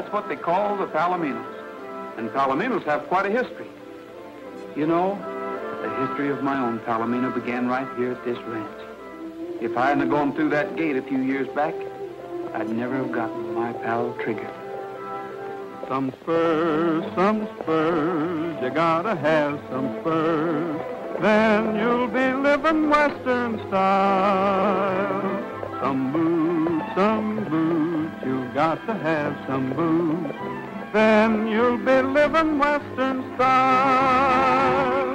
That's what they call the Palominos. And Palominos have quite a history. You know, the history of my own Palomino began right here at this ranch. If I hadn't gone through that gate a few years back, I'd never have gotten my pal Trigger. Some spurs, you gotta have some spurs. Then you'll be living Western style. Some boots, you got to have some boots. Then you'll be living Western style.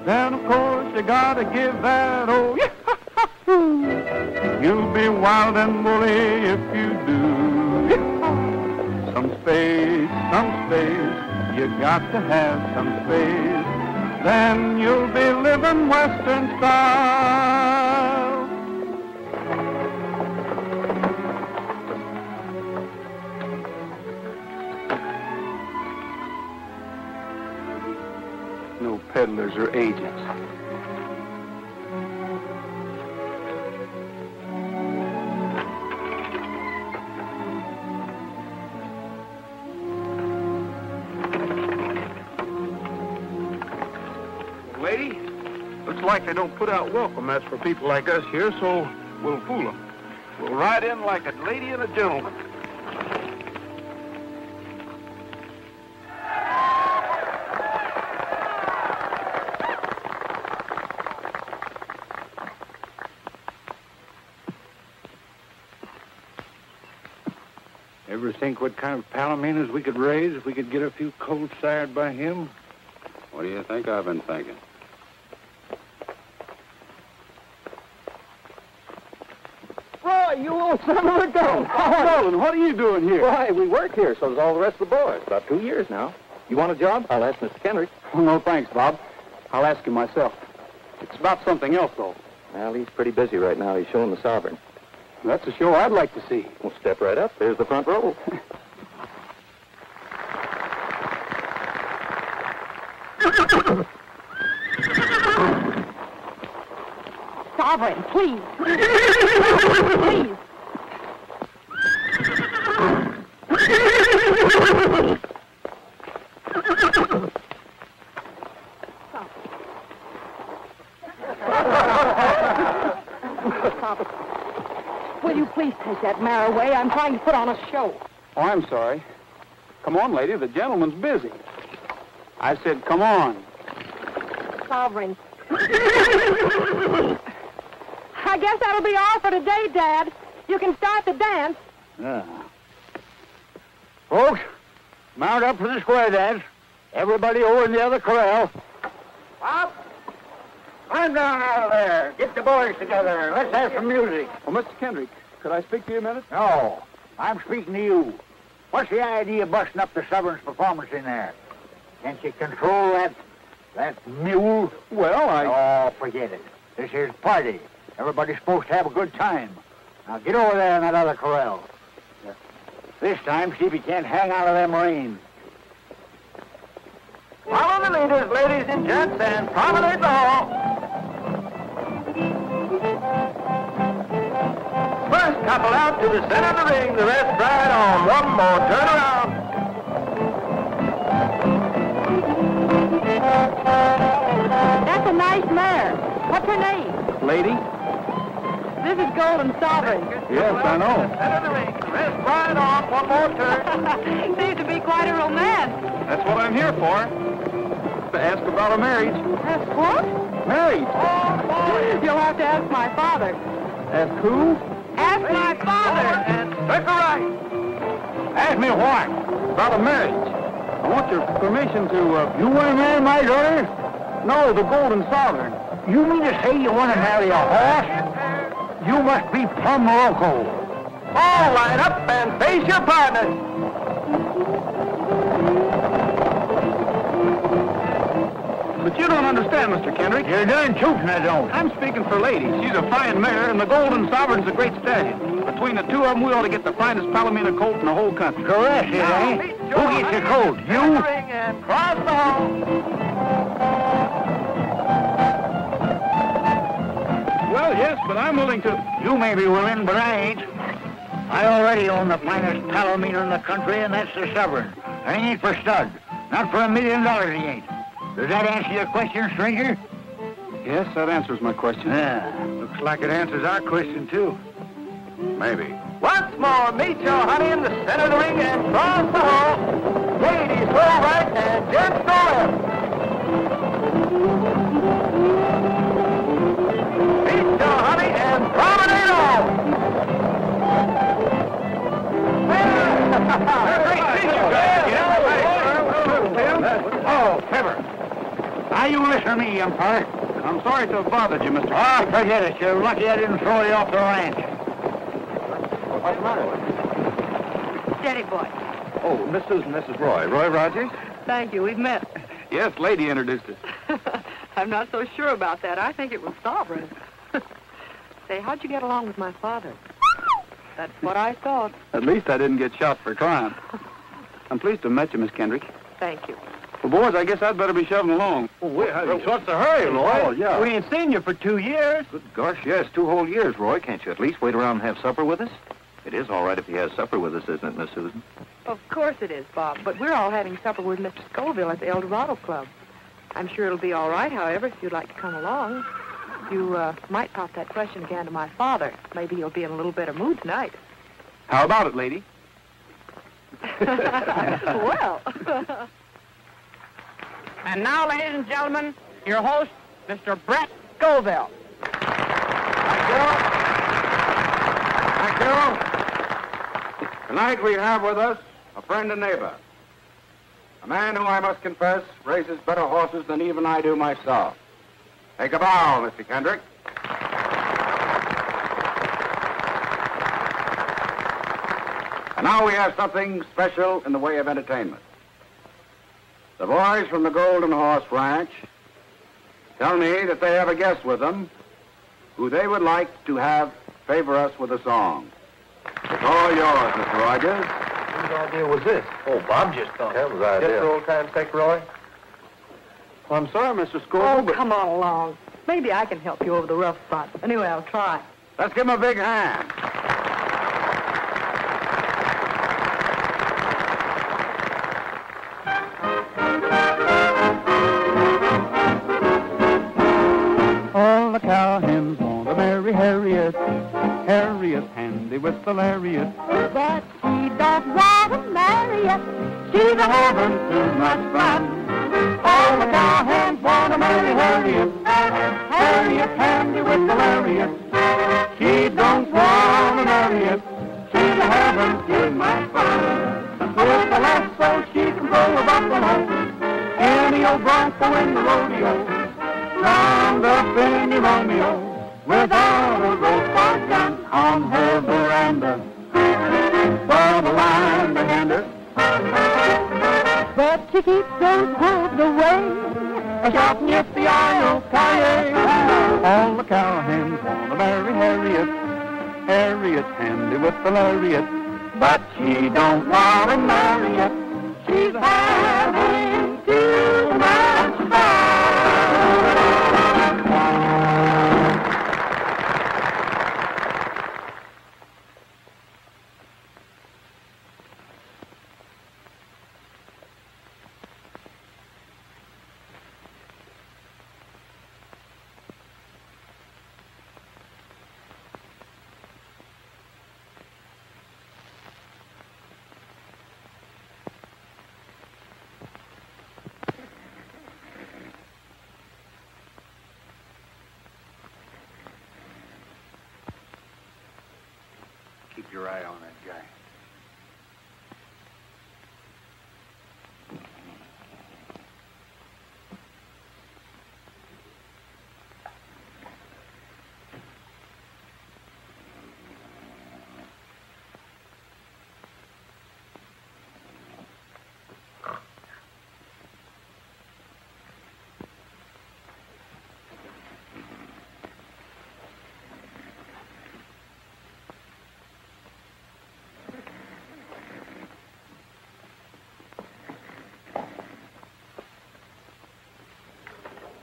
Then, of course, you gotta give that old yahoo. You'll be wild and woolly if you do. Some space, you got to have some space. Then you'll be living Western style. No peddlers or agents. Lady, looks like they don't put out welcome mats for people like us here, so we'll fool them. We'll ride in like a lady and a gentleman. Ever think what kind of palominos we could raise if we could get a few colts sired by him? What do you think I've been thinking? Roy, you old son of a gun! Nolan, what are you doing here? Why, we work here, so does all the rest of the boys. About 2 years now. You want a job? I'll ask Mr. Kendrick. Oh, no, thanks, Bob. I'll ask him myself. It's about something else, though. Well, he's pretty busy right now. He's showing the Sovereign. That's a show I'd like to see. Well, step right up. There's the front row. Sovereign, please. Please. Will you please take that mare away? I'm trying to put on a show. Oh, I'm sorry. Come on, lady. The gentleman's busy. I said, come on. Sovereign. I guess that'll be all for today, Dad. You can start the dance. Yeah. Folks, mount up for the square dance. Everybody over in the other corral. Bob, climb down out of there. Get the boys together. Let's have some music. Well, Mr. Kendrick, could I speak to you a minute? No, I'm speaking to you. What's the idea of busting up the Sovereign's performance in there? Can't you control that mule? Well, Oh, forget it. This here's a party. Everybody's supposed to have a good time. Now get over there in that other corral. This time, see if you can't hang out of them reins. Follow the leaders, ladies and gents, and promenade all. First couple out to the center of the ring, the rest ride on. One more turn around. That's a nice mare. What's her name? lady? This is Golden Sovereign. Yes, I know. Center of the ring. Rest right off. One more turn. Seems to be quite a romance. That's what I'm here for. To ask about a marriage. Ask what? Marriage. You'll have to ask my father. Ask who? Ask my father. And circle right. Ask me what? About a marriage. I want your permission to, You want to marry my daughter? No, the Golden Sovereign. You mean to say you want to marry a horse? You must be plumb loco. All line up and face your partner. But you don't understand, Mr. Kendrick. You're done shooting, I don't. I'm speaking for ladies. She's a fine mare, and the Golden Sovereign's a great stallion. Between the two of them, we ought to get the finest Palomino colt in the whole country. Correct, it ain't. Who gets your coat? You? And cross the hall. Well, yes, but I'm willing to... You may be willing, but I ain't. I already own the finest palomino in the country, and that's the Sovereign. I ain't for stud. Not for $1 million, he ain't. Does that answer your question, stranger? Yes, that answers my question. Yeah. Looks like it answers our question, too. Maybe. Once more, meet your honey in the center of the ring and cross the hole. Ladies, go right and gents go left. Meet your honey and promenade on. Oh, Fibber. Now you listen to me, umpire. I'm sorry to have bothered you, Mr. Oh, forget it. You're lucky I didn't throw you off the ranch. What's the matter with you? Steady, boy. Oh, Miss Susan, this is Roy. Roy Rogers? Thank you. We've met. Yes, lady introduced us. I'm not so sure about that. I think it was Sovereign. Say, how'd you get along with my father? That's what I thought. At least I didn't get shot for crime. I'm pleased to have met you, Miss Kendrick. Thank you. Well, boys, I guess I'd better be shoving along. What's the hurry, Roy? Oh, yeah. We ain't seen you for 2 years. Good gosh, yes, 2 whole years, Roy. Can't you at least wait around and have supper with us? It is all right if he has supper with us, isn't it, Miss Susan? Of course it is, Bob. But we're all having supper with Mr. Scoville at the El Dorado Club. I'm sure it'll be all right, however, if you'd like to come along. You might pop that question again to my father. Maybe he'll be in a little better mood tonight. How about it, lady? Well. And now, ladies and gentlemen, your host, Mr. Brett Scoville. Thank you. Tonight we have with us a friend and neighbor. A man who, I must confess, races better horses than even I do myself. Take a bow, Mr. Kendrick. And now we have something special in the way of entertainment. The boys from the Golden Horse Ranch tell me that they have a guest with them who they would like to have favor us with a song. It's all yours, Mr. Rogers. Whose idea was this? Oh, Bob just thought. That was our Just for old time's sake, Roy? Well, I'm sorry, Mr. Scoville, Oh, but... come on along. Maybe I can help you over the rough spot. Anyway, I'll try. Let's give him a big hand. All the cowhands want to marry Harriet. Harriet handy with the lariat. But she don't want to marry you. She's a having too much fun. All the cowhands want to marry Harriet. Harriet handy with the lariat. She don't want to marry it. She's a having too much fun. With the lasso she can throw a buffalo. Any old bronco in the rodeo. Round up any Romeo. Without a rope or gun on her veranda. For the line behind her. But she keeps those hooves away. Shouting yippee-yi-oh-ki-yay. All the cowhands want to marry Harriet. Harriet's handy with the lariat. But she don't want to marry it. She's having too much fun. Keep your eye on that guy.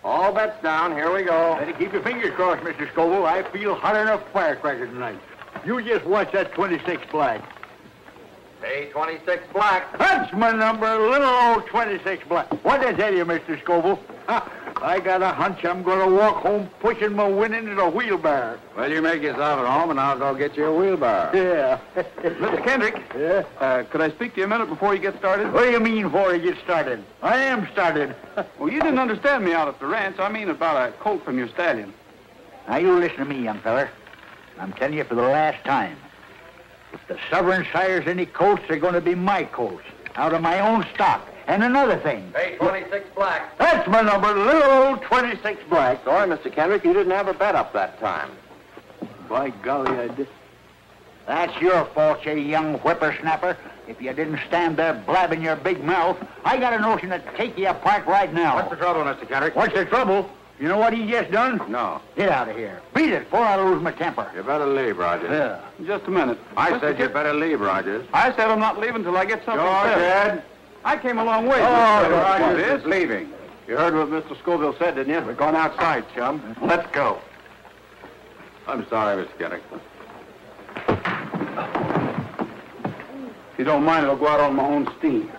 All bets down. Here we go. Better keep your fingers crossed, Mr. Scoville. I feel hotter than a firecracker tonight. You just watch that 26 black. Pay 26 black. That's my number, little old 26 black. What did I tell you, Mr. Scoville? I got a hunch I'm going to walk home pushing my winnings in a wheelbarrow. Well, you make yourself at home, and I'll go get you a wheelbarrow. Yeah. Mr. Kendrick. Yeah? Could I speak to you a minute before you get started? What do you mean before you get started? I am started. Well, you didn't understand me out at the ranch. I mean about a colt from your stallion. Now, you listen to me, young feller. I'm telling you for the last time. If the Sovereign sires any colts, they're going to be my colts, out of my own stock. And another thing. Pay 26 black. That's my number, little old 26 black. Sorry, Mr. Kendrick, you didn't have a bet up that time. By golly, I did. That's your fault, you young whippersnapper. If you didn't stand there blabbing your big mouth, I got a notion to take you apart right now. What's the trouble, Mr. Kendrick? What's the trouble? You know what he just done? No. Get out of here. Beat it before I lose my temper. You better leave, Rogers. Yeah. Just a minute. I said you better leave, Rogers. I said I'm not leaving till I get something George, said. Ed. I came a long way. Rogers is leaving. You heard what Mr. Scoville said, didn't you? We're going outside, chum. Let's go. I'm sorry, Mr. Kendrick. If you don't mind, I'll go out on my own steam.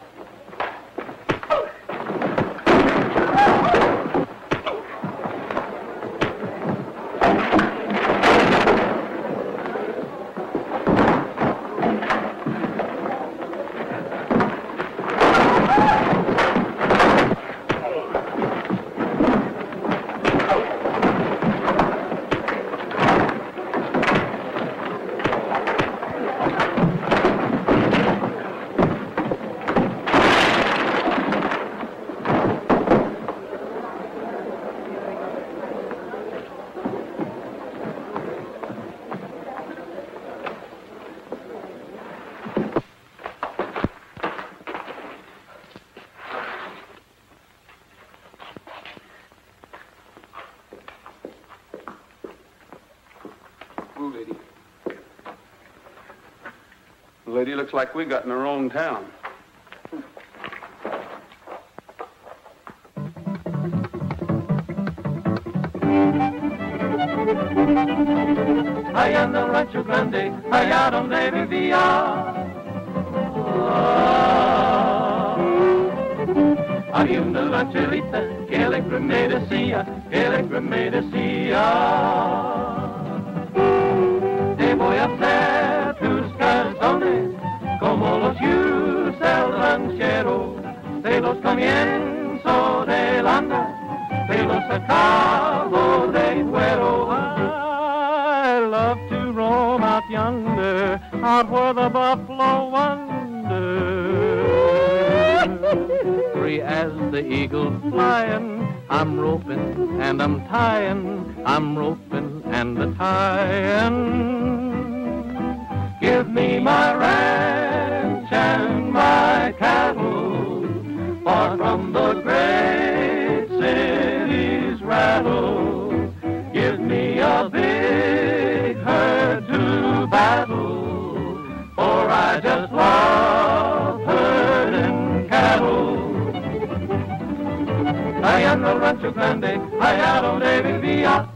Lady. Lady, looks like we got in the wrong town. Allá en el Rancho Grande, allá donde vivía. Había una rancherita que alegre me decía, te voy a hacer tus calzones como los usa el ranchero, de los comienzo del andar, de los acabo de cuero. I love to roam out yonder, out where the buffalo wander. Free as the eagle flying, I'm roping and I'm tying, I'm roping and a tying. Give me my ranch and my cattle, far from the great city's rattle. Give me a big herd to battle, for I just love herding cattle. Allá en el Rancho Grande, allá donde vivía.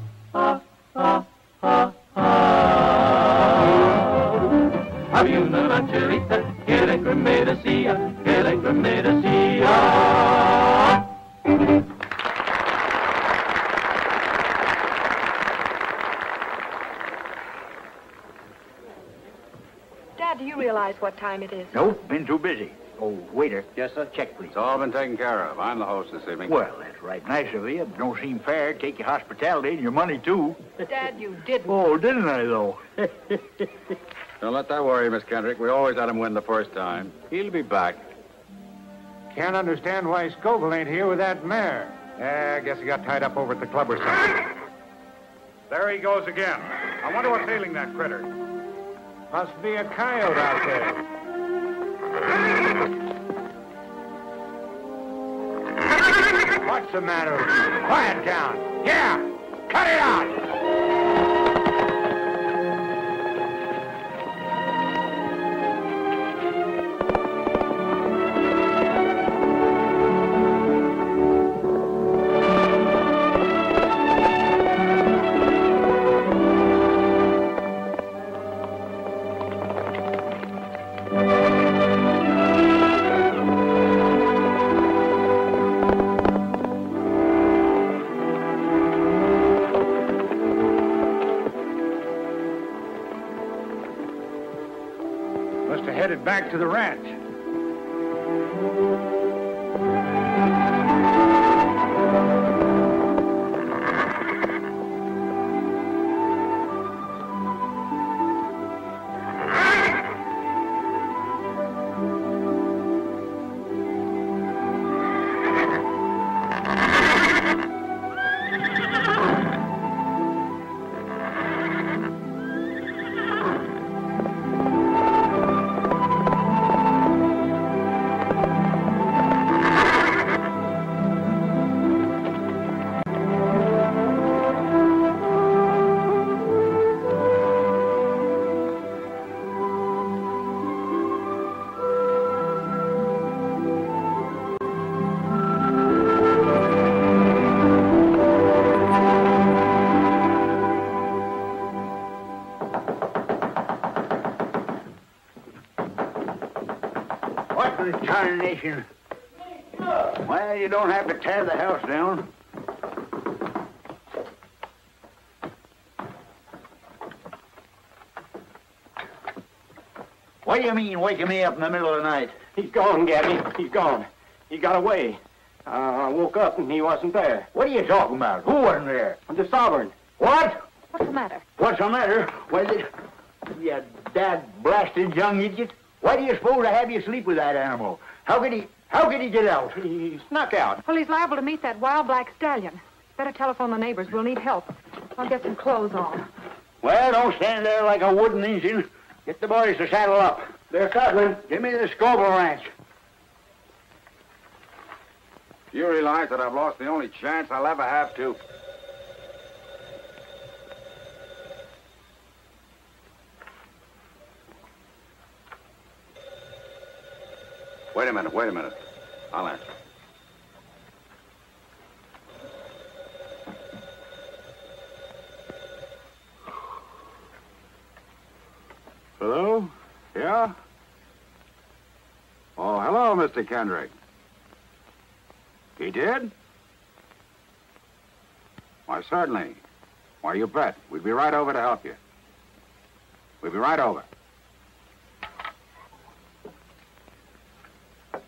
Había una rancherita que alegre me decía, Dad, do you realize what time it is? Nope, been too busy. Oh, waiter. Yes, sir? Check, please. It's all been taken care of. I'm the host this evening. Well, that's right nice of you. But don't seem fair. Take your hospitality and your money, too. Dad, you didn't. Oh, didn't I, though? Don't let that worry you, Miss Kendrick. We always let him win the first time. He'll be back. Can't understand why Scoville ain't here with that mare. I guess he got tied up over at the club or something. There he goes again. I wonder what's ailing that critter. Must be a coyote out there. What's the matter with you? Quiet down. Yeah, cut it out. back to the ranch. Tarnation. Well, you don't have to tear the house down. What do you mean, waking me up in the middle of the night? He's gone, Gabby. He's gone. He got away. I woke up and he wasn't there. What are you talking about? Who wasn't there? The sovereign. What? What's the matter? What's the matter? Well, you dad-blasted young idiot. Why do you suppose I have you sleep with that animal? How could he get out? He snuck out. Well, he's liable to meet that wild black stallion. Better telephone the neighbors. We'll need help. I'll get some clothes on. Well, don't stand there like a wooden engine. Get the boys to saddle up. They're saddling. Give me the Scoville Ranch. Do you realize that I've lost the only chance I'll ever have to? Wait a minute. I'll answer. Hello? Yeah? Oh, hello, Mr. Kendrick. He did? Why, certainly. Why, you bet. We'd be right over to help you. We'd be right over.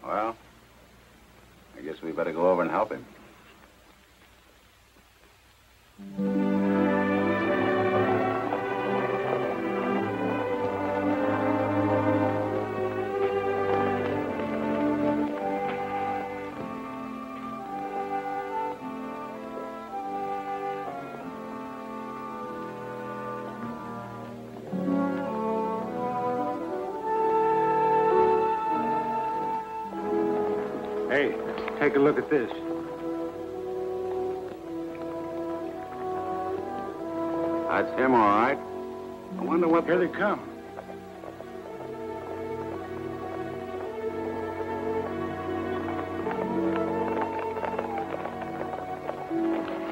Well, I guess we better go over and help him. Hey, take a look at this. That's him, all right. I wonder what... Here they come.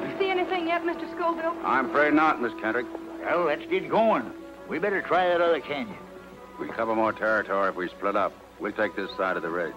You see anything yet, Mr. Scoville? I'm afraid not, Miss Kendrick. Well, let's get going. We better try that other canyon. We cover more territory if we split up. We'll take this side of the ridge.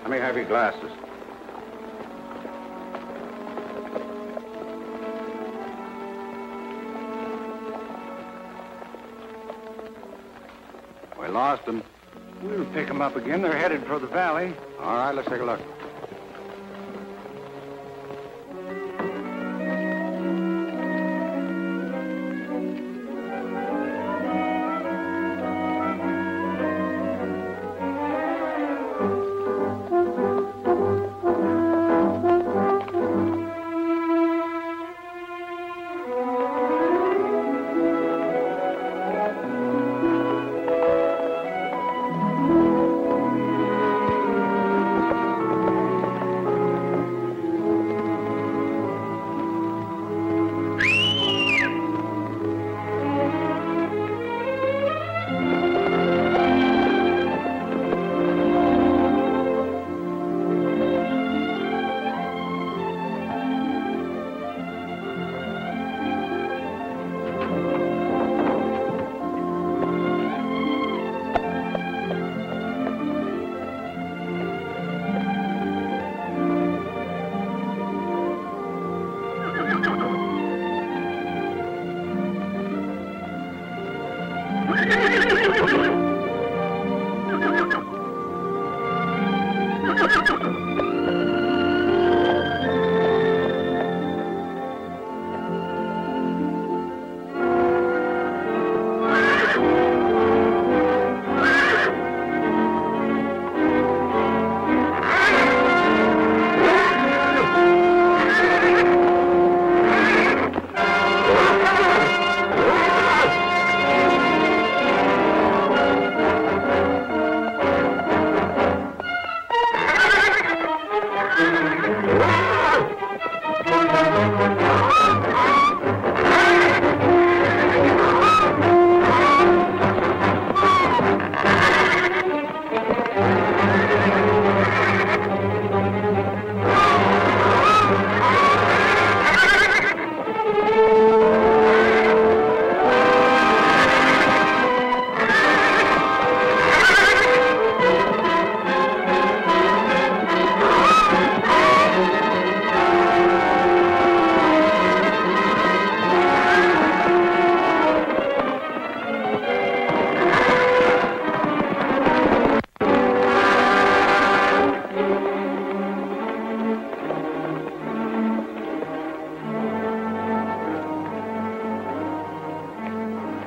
Let me have your glasses. We lost them. We'll pick them up again. They're headed for the valley. All right, let's take a look.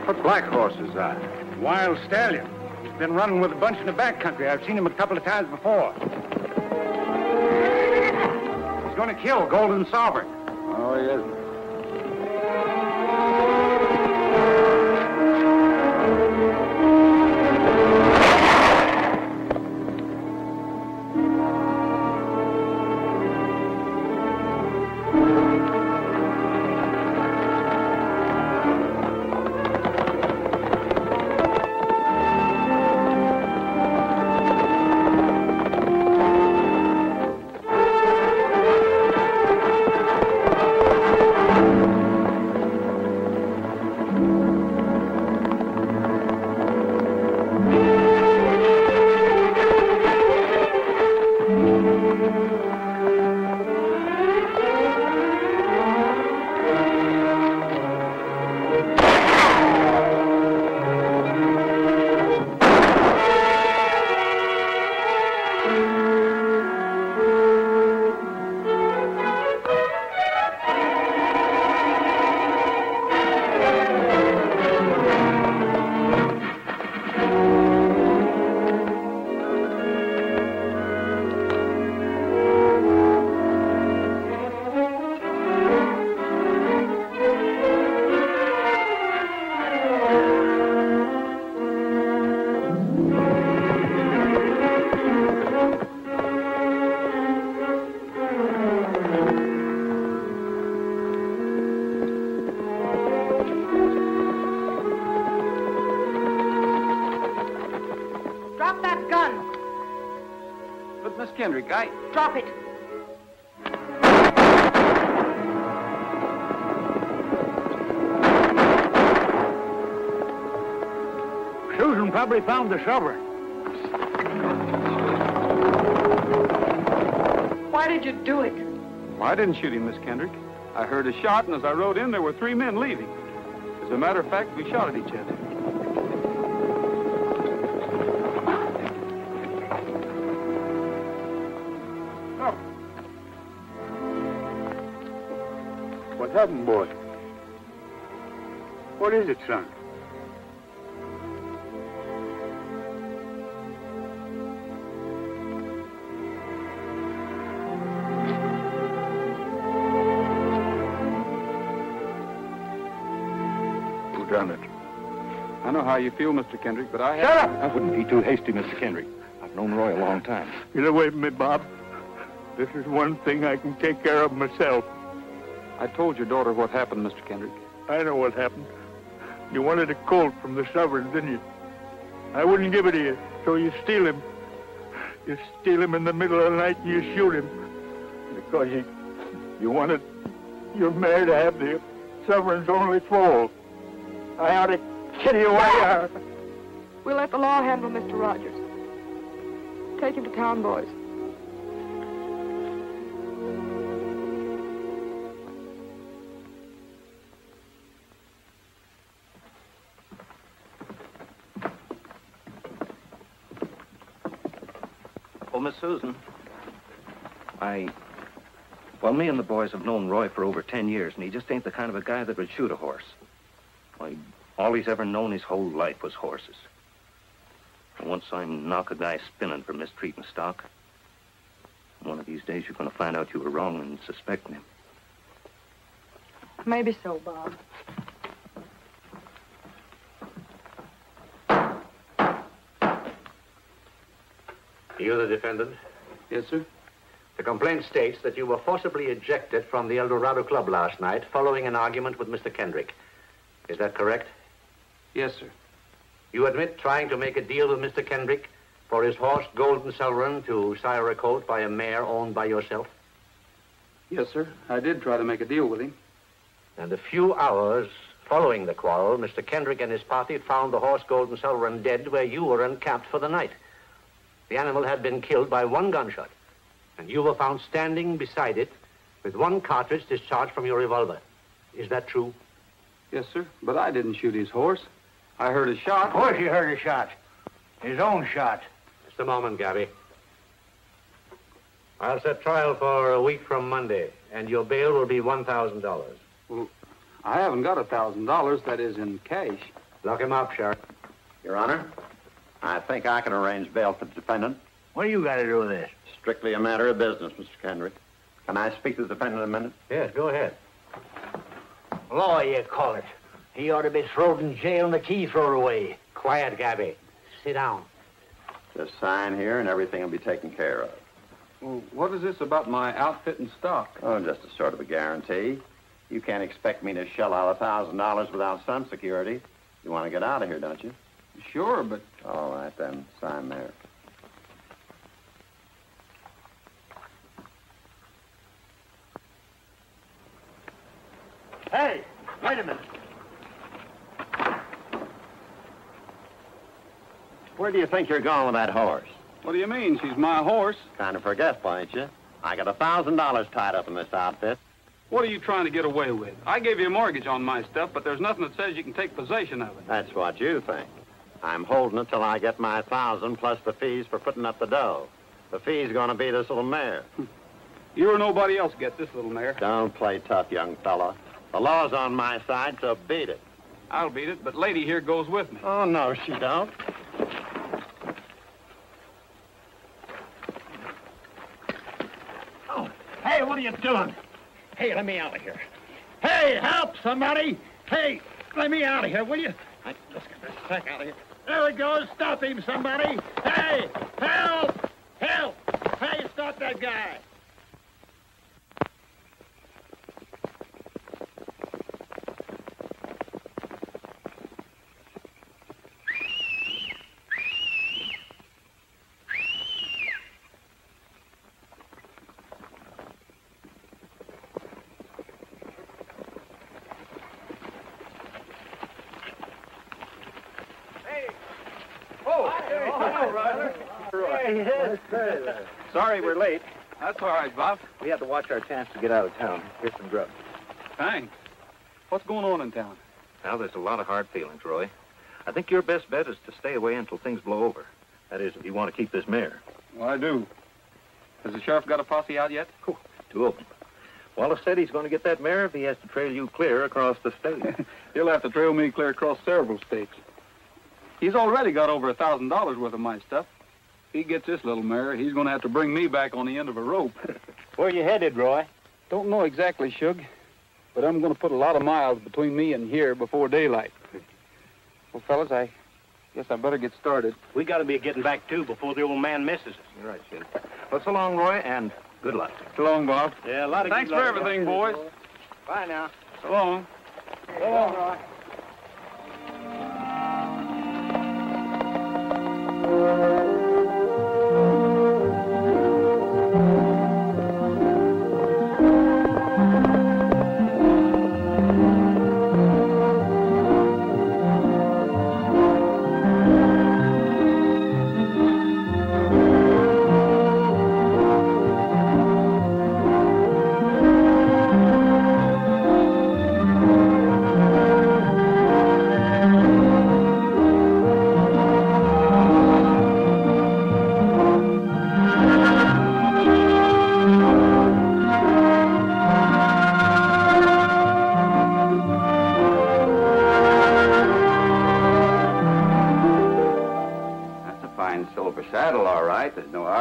What black horse is that? Wild stallion. He's been running with a bunch in the back country. I've seen him a couple of times before. He's going to kill Golden Sovereign. Oh, he isn't. Drop that gun. But, Miss Kendrick, I... Drop it. Susan probably found the sovereign. Why did you do it? Well, I didn't shoot him, Miss Kendrick. I heard a shot, and as I rode in, there were 3 men leaving. As a matter of fact, we shot at each other. What happened, boy? What is it, son? Who done it? I know how you feel, Mr. Kendrick, but I... Shut up! I wouldn't be too hasty, Mr. Kendrick. I've known Roy a long time. Get away from me, Bob. This is one thing I can take care of myself. I told your daughter what happened, Mr. Kendrick. I know what happened. You wanted a colt from the sovereign, didn't you? I wouldn't give it to you, so you steal him. You steal him in the middle of the night and you shoot him. Because you wanted your mare to have the sovereign's only foal. I ought to kill you away. We'll let the law handle Mr. Rogers. Take him to town, boys. Careful, Miss Susan. Well, me and the boys have known Roy for over 10 years, and he just ain't the kind of a guy that would shoot a horse. Why, all he's ever known his whole life was horses. I once saw him knock a guy spinning for mistreating stock. One of these days, you're going to find out you were wrong in suspecting him. Maybe so, Bob. You the defendant? Yes, sir. The complaint states that you were forcibly ejected from the El Dorado Club last night following an argument with Mr. Kendrick. Is that correct? Yes, sir. You admit trying to make a deal with Mr. Kendrick for his horse, Golden Sullivan, to sire a colt by a mare owned by yourself? Yes, sir. I did try to make a deal with him. And a few hours following the quarrel, Mr. Kendrick and his party found the horse, Golden Sullivan, dead where you were encamped for the night. The animal had been killed by one gunshot, and you were found standing beside it with one cartridge discharged from your revolver. Is that true? Yes, sir. But I didn't shoot his horse. I heard a shot. Of course you heard a shot. His own shot. Just a moment, Gabby. I'll set trial for a week from Monday, and your bail will be $1,000. Well, I haven't got $1,000, that is, in cash. Lock him up, Sheriff. Your Honor, I think I can arrange bail for the defendant. What do you got to do with this? Strictly a matter of business, Mr. Kendrick. Can I speak to the defendant a minute? Yes, go ahead. Law, you call it. He ought to be thrown in jail and the key thrown away. Quiet, Gabby. Sit down. Just sign here and everything will be taken care of. Well, what is this about my outfit and stock? Oh, just a sort of a guarantee. You can't expect me to shell out $1,000 without some security. You want to get out of here, don't you? Sure, but... All right, then. Sign there. Hey, wait a minute. Where do you think you're going with that horse? What do you mean? She's my horse. Kind of forgetful, ain't you? I got $1,000 tied up in this outfit. What are you trying to get away with? I gave you a mortgage on my stuff, but there's nothing that says you can take possession of it. That's what you think. I'm holding it till I get my 1,000 plus the fees for putting up the dough. The fee's gonna be this little mare. You or nobody else gets this little mare. Don't play tough, young fella. The law's on my side, so beat it. I'll beat it, but lady here goes with me. Oh, no, she don't. Oh, hey, what are you doing? Hey, let me out of here. Hey, help, somebody. Hey, let me out of here, will you? Let's get this sack out of here. There it goes. Stop him, somebody. Hey, help! Help! Hey, stop that guy. Sorry we're late. That's all right, Bob. We had to watch our chance to get out of town. Here's some grub. Thanks. What's going on in town? Now, there's a lot of hard feelings, Roy. I think your best bet is to stay away until things blow over. That is, if you want to keep this mare. Well, I do. Has the sheriff got a posse out yet? Oh, 2 of them. Wallace said he's going to get that mare if he has to trail you clear across the state. He'll have to trail me clear across several states. He's already got over $1,000 worth of my stuff. If he gets this little mare, he's going to have to bring me back on the end of a rope. Where you headed, Roy? Don't know exactly, Shug, but I'm going to put a lot of miles between me and here before daylight. Well, fellas, I guess I better get started. We got to be getting back, too, before the old man misses us. You're right, Sid. Well, so long, Roy, and good luck. So long, Bob. Yeah, a lot of Thanks good for luck. everything, boys. Bye now. So long. So long, Roy.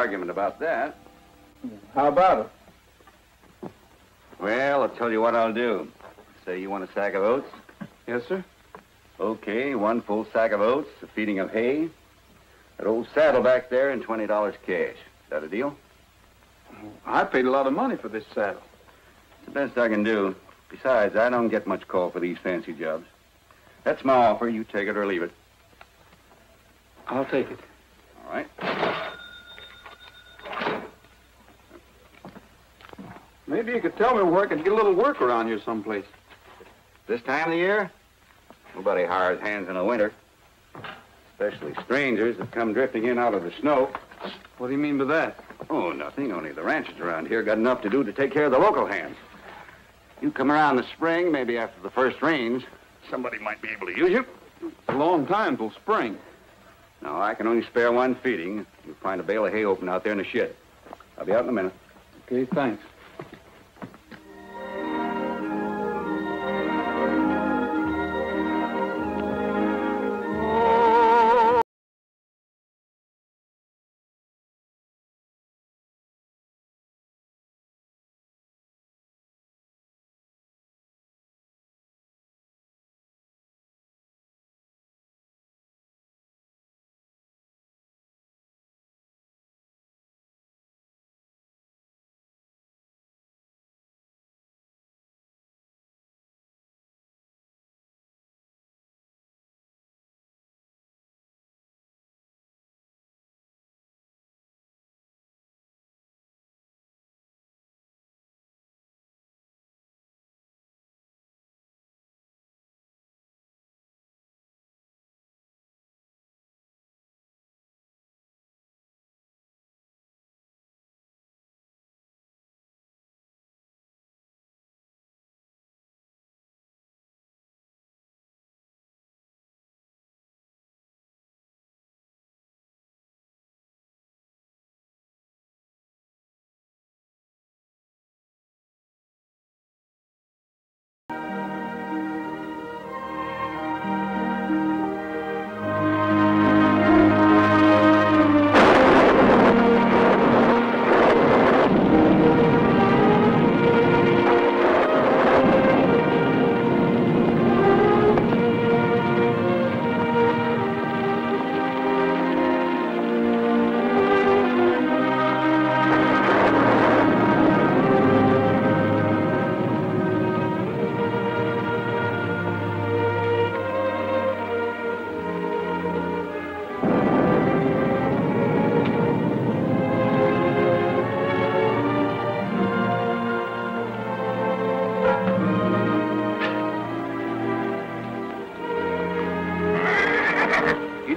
argument about that. How about it? Well, I'll tell you what I'll do. Say you want a sack of oats? Yes, sir. Okay, 1 full sack of oats, a feeding of hay, that old saddle back there, and $20 cash. Is that a deal? I paid a lot of money for this saddle. It's the best I can do. Besides, I don't get much call for these fancy jobs. That's my offer. You take it or leave it. I'll take it. All right. Maybe you could tell me where I could get a little work around here someplace. This time of the year, nobody hires hands in the winter. Especially strangers that come drifting in out of the snow. What do you mean by that? Oh, nothing. Only the ranchers around here got enough to do to take care of the local hands. You come around the spring, maybe after the first rains, somebody might be able to use you. It's a long time till spring. No, I can only spare 1 feeding. You'll find a bale of hay open out there in the shed. I'll be out in a minute. Okay, thanks.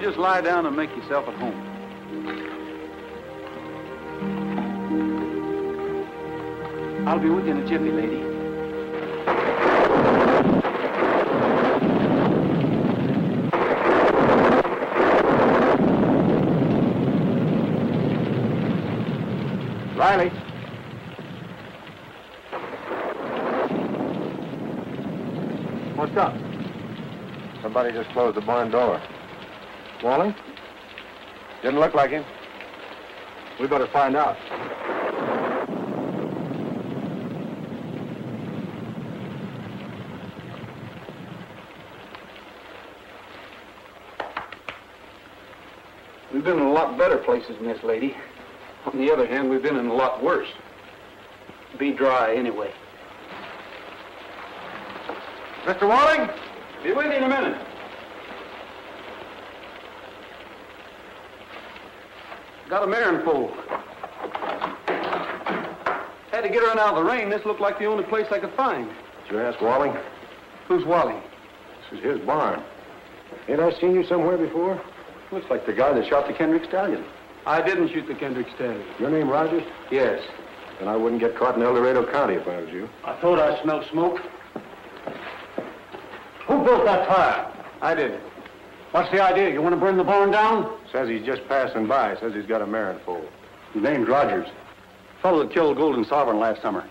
Just lie down and make yourself at home. I'll be with you in a jiffy, lady. Riley. What's up? Somebody just closed the barn door. Walling? Didn't look like him. We better find out. We've been in a lot better places than this, lady. On the other hand, we've been in a lot worse. Be dry, anyway. Mr. Walling, be with you in a minute. Got a mare's foal. Had to get her in out of the rain. This looked like the only place I could find. Did you ask Walling? Who's Walling? This is his barn. Ain't I seen you somewhere before? Looks like the guy that shot the Kendrick stallion. I didn't shoot the Kendrick stallion. Your name Rogers? Yes. Then I wouldn't get caught in El Dorado County if I was you. I thought I smelled smoke. Who built that fire? I did. What's the idea? You want to burn the barn down? Says he's just passing by. Says he's got a mare and foal. His name's Rogers. Fellow that killed Golden Sovereign last summer.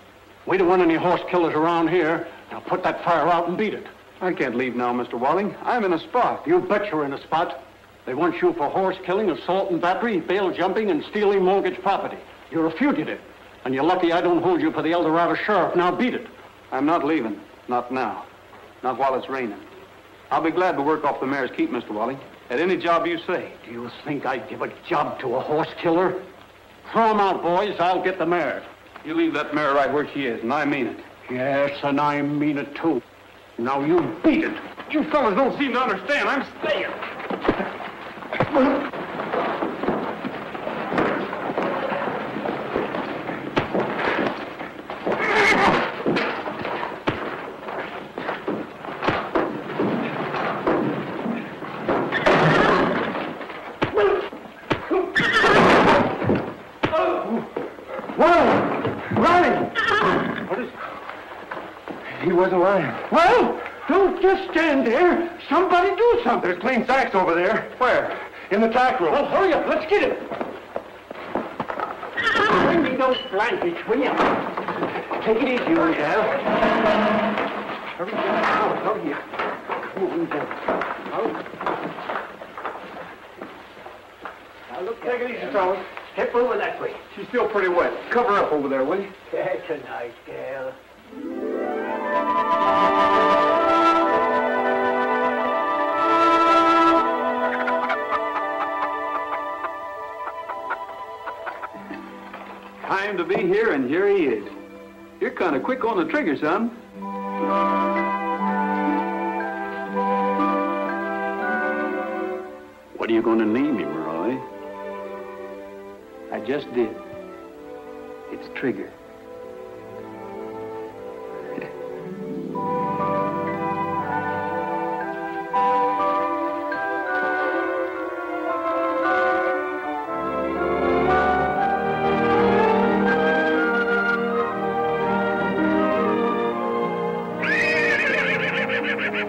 We don't want any horse killers around here. Now put that fire out and beat it. I can't leave now, Mr. Walling. I'm in a spot. You bet you're in a spot. They want you for horse killing, assault and battery, bail jumping, and stealing mortgage property. You're a fugitive, and you're lucky I don't hold you for the El Dorado sheriff. Now beat it. I'm not leaving. Not now. Not while it's raining. I'll be glad to work off the mare's keep, Mr. Wally. At any job you say. Do you think I'd give a job to a horse killer? Throw him out, boys. I'll get the mare. You leave that mare right where she is, and I mean it. Yes, and I mean it, too. Now you beat it. You fellas don't seem to understand. I'm staying. He wasn't lying. Well, don't just stand there. Somebody do something. There's clean sacks over there. Where? In the tack room. Well, hurry up. Let's get it. Bring me those blankets, will you? Take it easy, old gal. Hurry down. Hurry up. Come on down. Now, look. Take it easy, fellas. Step over that way. She's still pretty wet. Cover her up over there, will you? That's a nice gal. Time to be here, and here he is. You're kind of quick on the trigger, son. What are you going to name him, Roy? I just did. It's Trigger.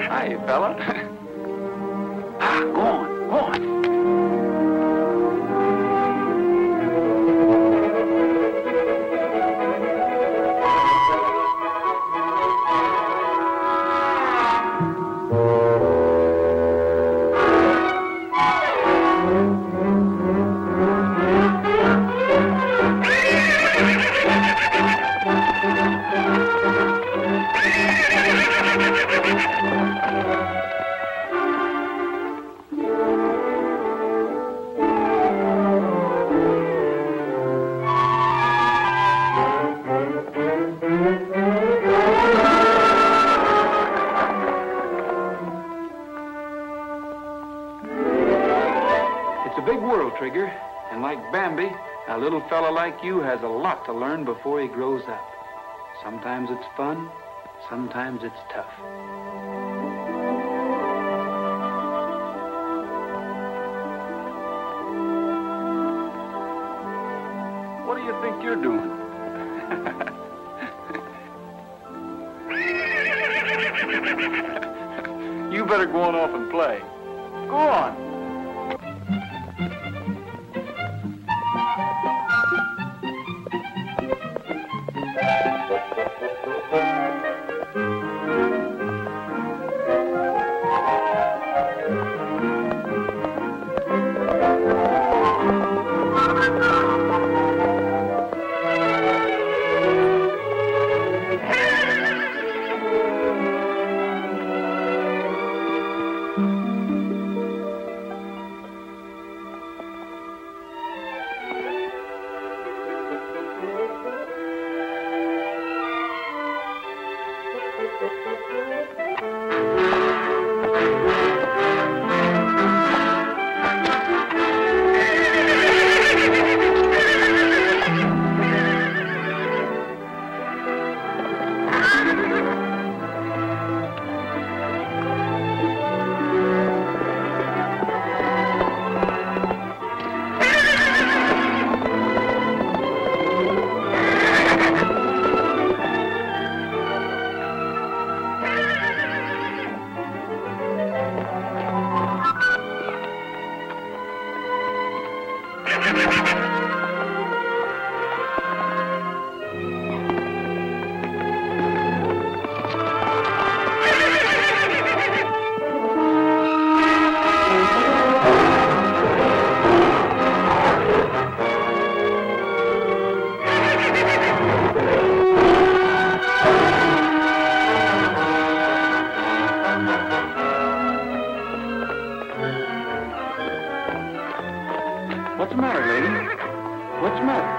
Hi, fella. Go on, go on. Trigger, and like Bambi, a little fella like you has a lot to learn before he grows up. Sometimes it's fun, sometimes it's tough. What do you think you're doing? You better go on off and play. Go on. What's the matter, lady? What's the matter?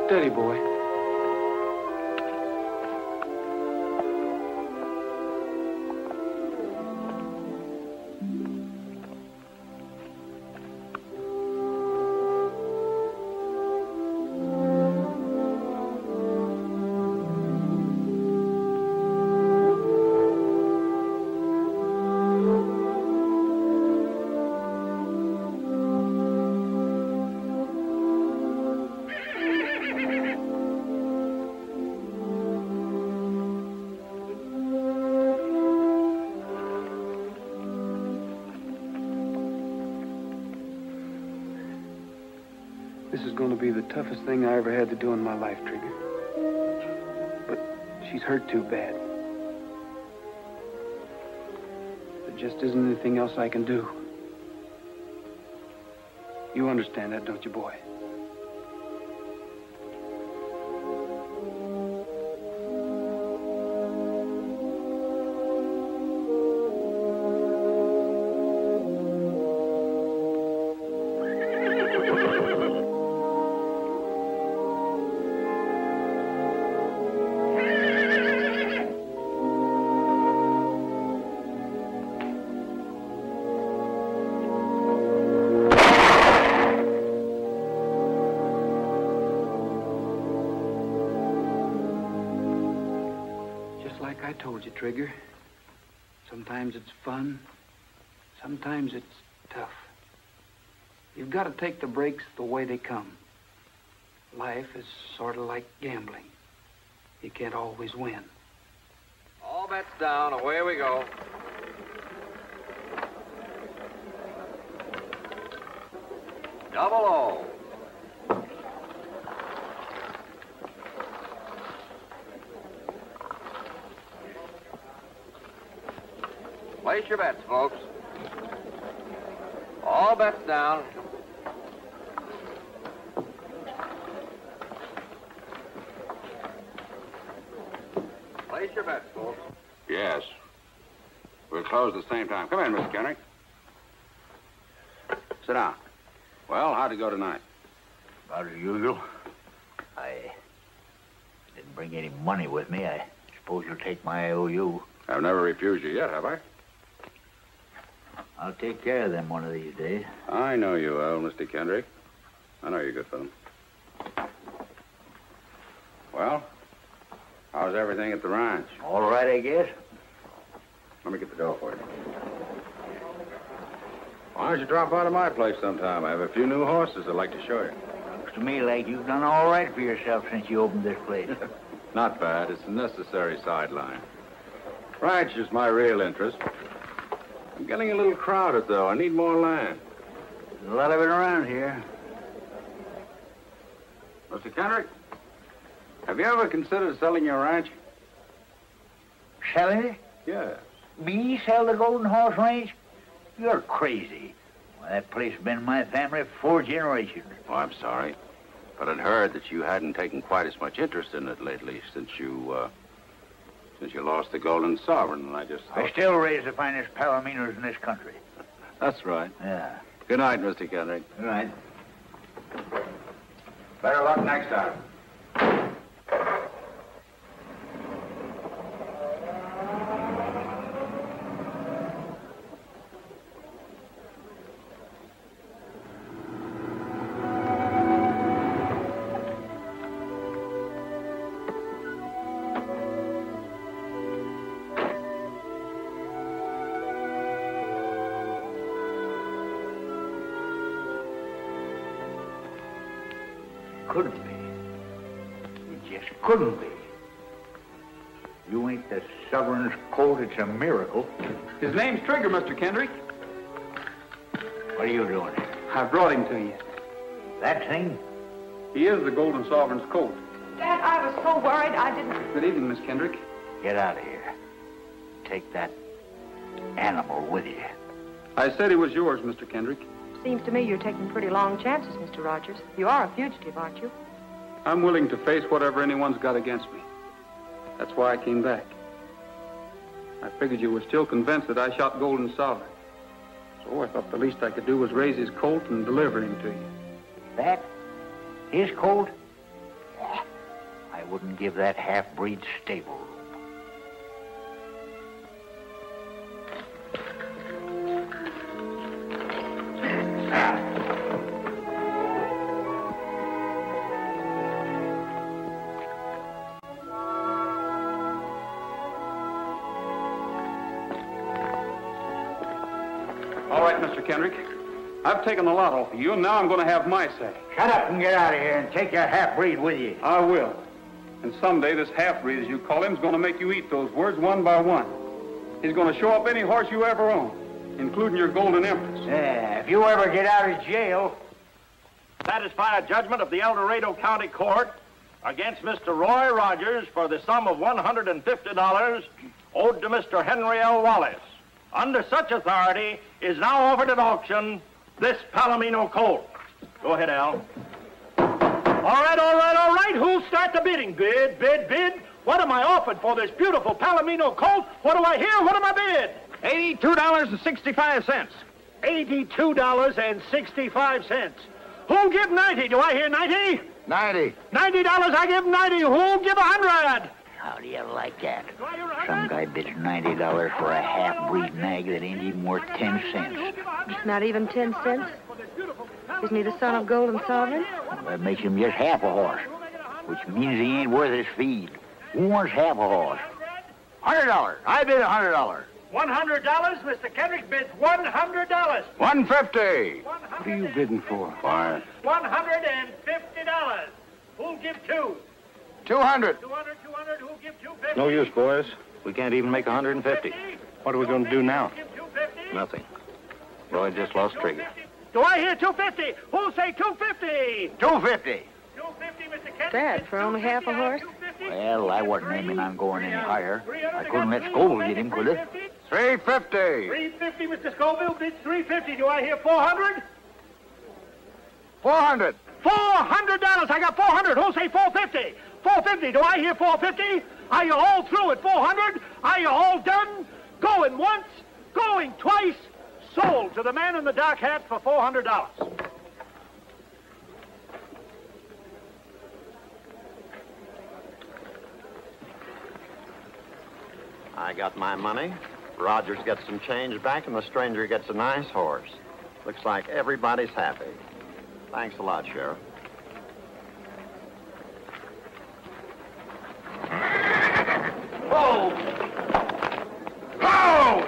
Steady, boy. This is going to be the toughest thing I ever had to do in my life, Trigger. But she's hurt too bad. There just isn't anything else I can do. You understand that, don't you, boy? Like I told you, Trigger, sometimes it's fun, sometimes it's tough. You've got to take the breaks the way they come. Life is sort of like gambling. You can't always win. All bets down, away we go. Double O. Place your bets, folks. All bets down. Place your bets, folks. Yes. We'll close at the same time. Come in, Mr. Kendrick. Sit down. Well, how'd it go tonight? About as usual. I didn't bring any money with me. I suppose you'll take my IOU. I've never refused you yet, have I? I'll take care of them one of these days. I know you will, Mr. Kendrick. I know you're good for them. Well, how's everything at the ranch? All right, I guess. Let me get the dough for you. Why don't you drop by to my place sometime? I have a few new horses I'd like to show you. Looks to me like you've done all right for yourself since you opened this place. Not bad. It's a necessary sideline. Ranch is my real interest. I'm getting a little crowded, though. I need more land. There's a lot of it around here. Mr. Kendrick, have you ever considered selling your ranch? Selling it? Yes. Me sell the Golden Horse Ranch? You're crazy. Well, that place has been in my family for 4 generations. Oh, I'm sorry. But I'd heard that you hadn't taken quite as much interest in it lately since you lost the Golden Sovereign, and I just thought... I still raise the finest palominos in this country. That's right. Yeah. Good night, Mr. Kendrick. Good night. Better luck next time. Couldn't be. It just couldn't be. You ain't the Sovereign's colt. It's a miracle. His name's Trigger, Mr. Kendrick. What are you doing here? I brought him to you. That thing? He is the Golden Sovereign's colt. Dad, I was so worried I didn't... Good evening, Miss Kendrick. Get out of here. Take that animal with you. I said he was yours, Mr. Kendrick. Seems to me you're taking pretty long chances, Mr. Rogers. You are a fugitive, aren't you? I'm willing to face whatever anyone's got against me. That's why I came back. I figured you were still convinced that I shot Golden Sovereign. So I thought the least I could do was raise his colt and deliver him to you. That? His colt? I wouldn't give that half-breed stable room. All right, Mr. Kendrick. I've taken a lot off of you, and now I'm going to have my say. Shut up and get out of here and take your half-breed with you. I will. And someday this half-breed, as you call him, is going to make you eat those words one by one. He's going to show up any horse you ever own, including your Golden Empress. Yeah, if you ever get out of jail... Satisfy a judgment of the El Dorado County Court against Mr. Roy Rogers for the sum of $150 owed to Mr. Henry L. Wallace. Under such authority is now offered at auction this Palomino colt. Go ahead, Al. All right. Who'll start the bidding? Bid. What am I offered for this beautiful Palomino colt? What do I hear? What am I bid? $82.65. $82.65. Who'll give 90? Do I hear 90? 90. $90, I give 90. Who'll give 100? How do you like that? Some guy bids $90 for a half-breed nag that ain't even worth 10 cents. It's not even 10 cents. Isn't he the son of Golden Sovereign? Well, that makes him just half a horse, which means he ain't worth his feed. Who wants half a horse? $100. I bid $100. $100? Mr. Kendrick bids $100. $150. What are you bidding for? Why? $150. Who'll give two? $200. 200, who'll give 250? No use, boys. We can't even make 150. What are we going to do now? Give 250? Nothing. Roy just lost Trigger. Do I hear 250? Who'll say 250? 250. 250, Mr. Kendrick. Dad, for only half a horse? Well, I wasn't aiming on going any higher. I couldn't let Scoville get him, could I? $350. 350, Mr. Scoville bids 350. Do I hear 400? $400. $400. I got 400. Who'll say 450? 450. Do I hear 450? Are you all through at 400? Are you all done? Going once, going twice. Sold to the man in the dark hat for $400. I got my money. Rogers gets some change back, and the stranger gets a nice horse. Looks like everybody's happy. Thanks a lot, Sheriff. Oh! Oh!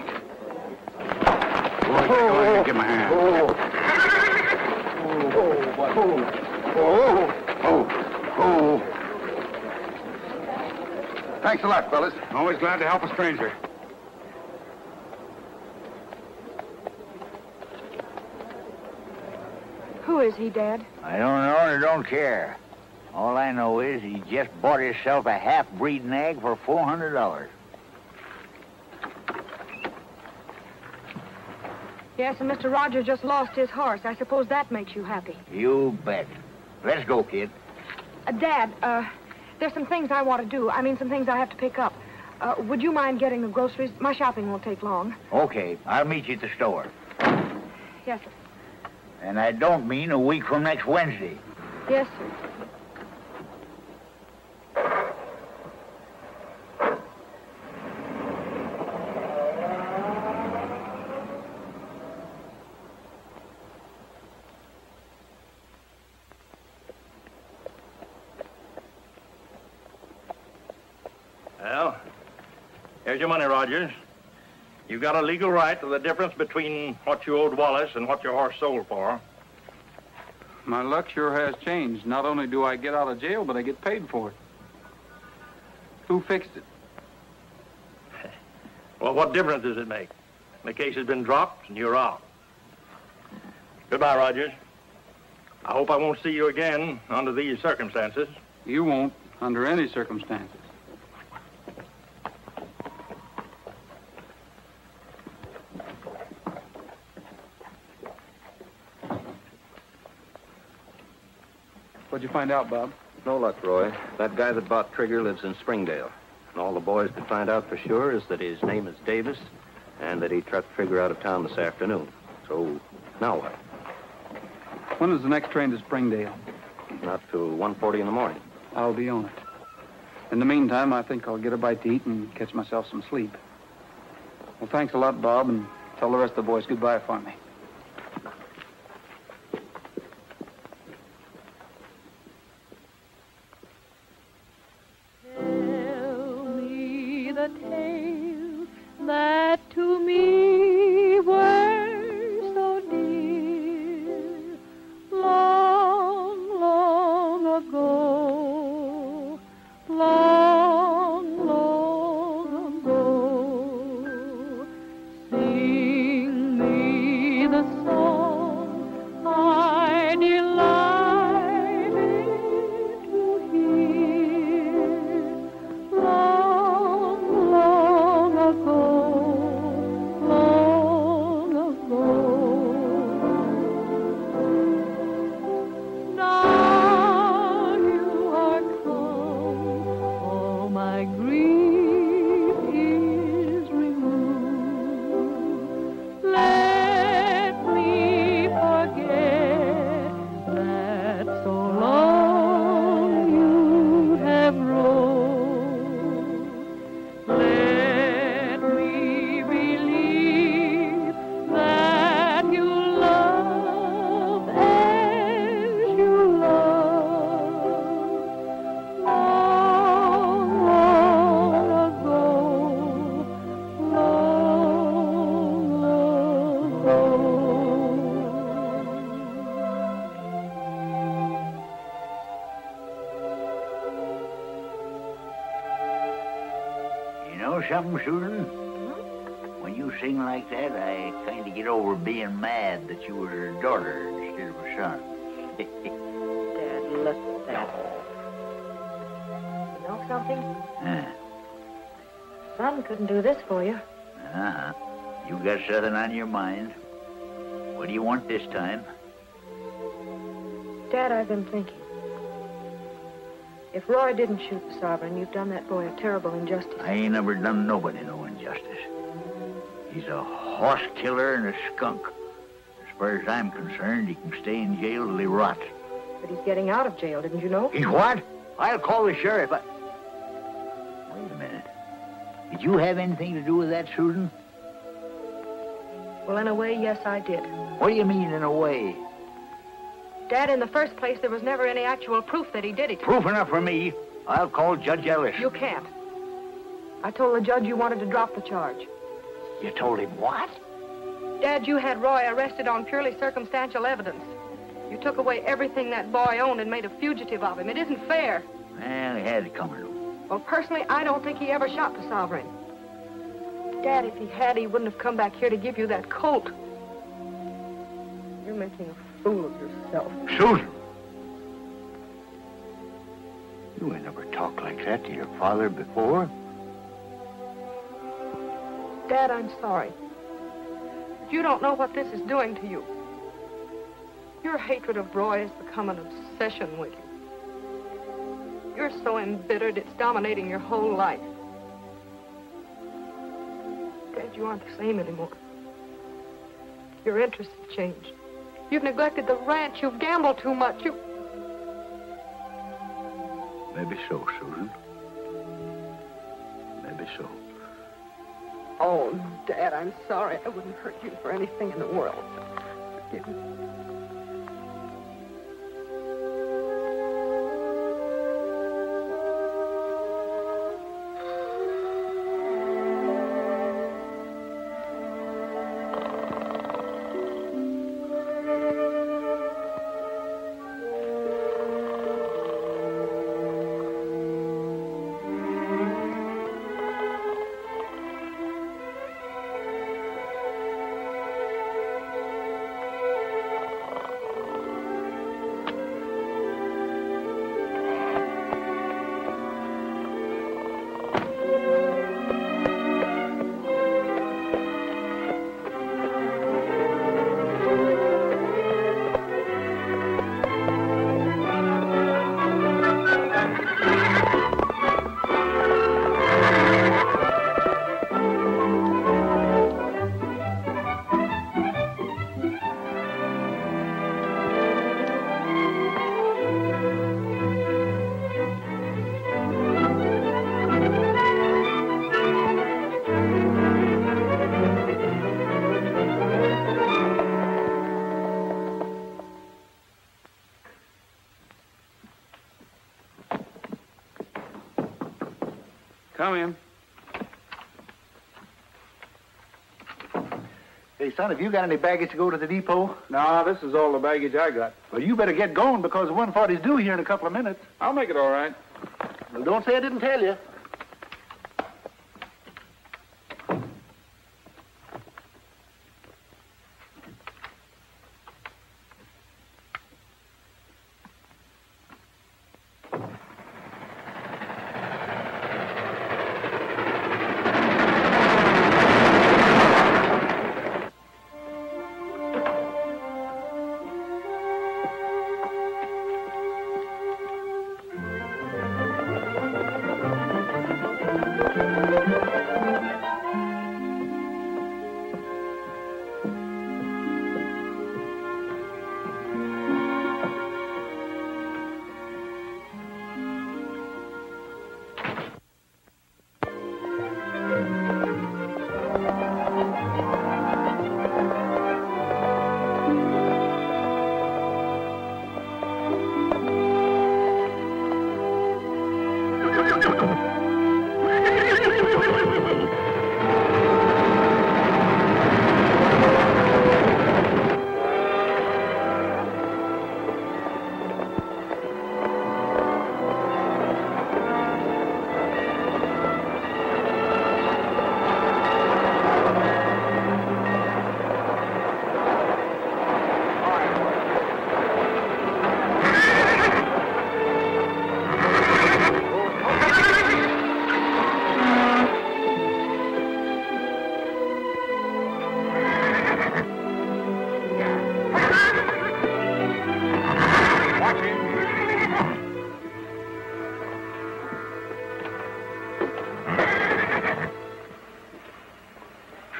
Boy, go ahead and give him a hand. Oh. Thanks a lot, fellas. Always glad to help a stranger. Who is he, Dad? I don't know and I don't care. All I know is he just bought himself a half-breed nag for $400. Yes, and Mr. Rogers just lost his horse. I suppose that makes you happy. You bet. Let's go, kid. Dad, there's some things I want to do. I mean, some things I have to pick up. Would you mind getting the groceries? My shopping won't take long. Okay, I'll meet you at the store. Yes, sir. And I don't mean a week from next Wednesday. Yes, sir. Well, here's your money, Rogers. You've got a legal right to the difference between what you owed Wallace and what your horse sold for. My luck sure has changed. Not only do I get out of jail, but I get paid for it. Who fixed it? Well, what difference does it make? The case has been dropped and you're out. Goodbye, Rogers. I hope I won't see you again under these circumstances. You won't, under any circumstances. What'd you find out, Bob? No luck, Roy. That guy that bought Trigger lives in Springdale. And all the boys could find out for sure is that his name is Davis and that he trucked Trigger out of town this afternoon. So, now what? When is the next train to Springdale? Not till 1:40 in the morning. I'll be on it. In the meantime, I think I'll get a bite to eat and catch myself some sleep. Well, thanks a lot, Bob, and tell the rest of the boys goodbye for me. The tales that to me were so dear long, long ago, long, long ago. Sing me the song I delighted to hear. Long ago. Now you are come, all my grief is removed. Let me forget that so long you have roamed. Let me believe that you love as you love long, long ago, long, long You know something, Susan? When you sing like that, I kind of get over being mad that you were her daughter instead of a son. Dad, look at that. You know something? Son couldn't do this for you. Uh-huh. You got something on your mind. What do you want this time? Dad, I've been thinking. If Roy didn't shoot the Sovereign, you've done that boy a terrible injustice. I ain't never done nobody no injustice. He's a horse killer and a skunk. As far as I'm concerned, he can stay in jail till he rots. But he's getting out of jail, didn't you know? He's what? I'll call the sheriff. Wait a minute. Did you have anything to do with that, Susan? Well, in a way, yes, I did. What do you mean, in a way? Dad, in the first place, there was never any actual proof that he did it. Proof enough for me. I'll call Judge Ellis. You can't. I told the judge you wanted to drop the charge. You told him what? Dad, you had Roy arrested on purely circumstantial evidence. You took away everything that boy owned and made a fugitive of him. It isn't fair. Well, he had it coming. Well, personally, I don't think he ever shot the Sovereign. Dad, if he had, he wouldn't have come back here to give you that colt. You're making a fool of yourself. Susan! You ain't never talked like that to your father before. Dad, I'm sorry. You don't know what this is doing to you. Your hatred of Roy has become an obsession with you. You're so embittered, it's dominating your whole life. Dad, you aren't the same anymore. Your interests have changed. You've neglected the ranch. You've gambled too much. Maybe so, Susan. Maybe so. Oh, Dad, I'm sorry. I wouldn't hurt you for anything in the world. Forgive me. Come in. Hey, son, have you got any baggage to go to the depot? No, this is all the baggage I got. Well, you better get going because the 140's due here in a couple of minutes. I'll make it all right. Well, don't say I didn't tell you.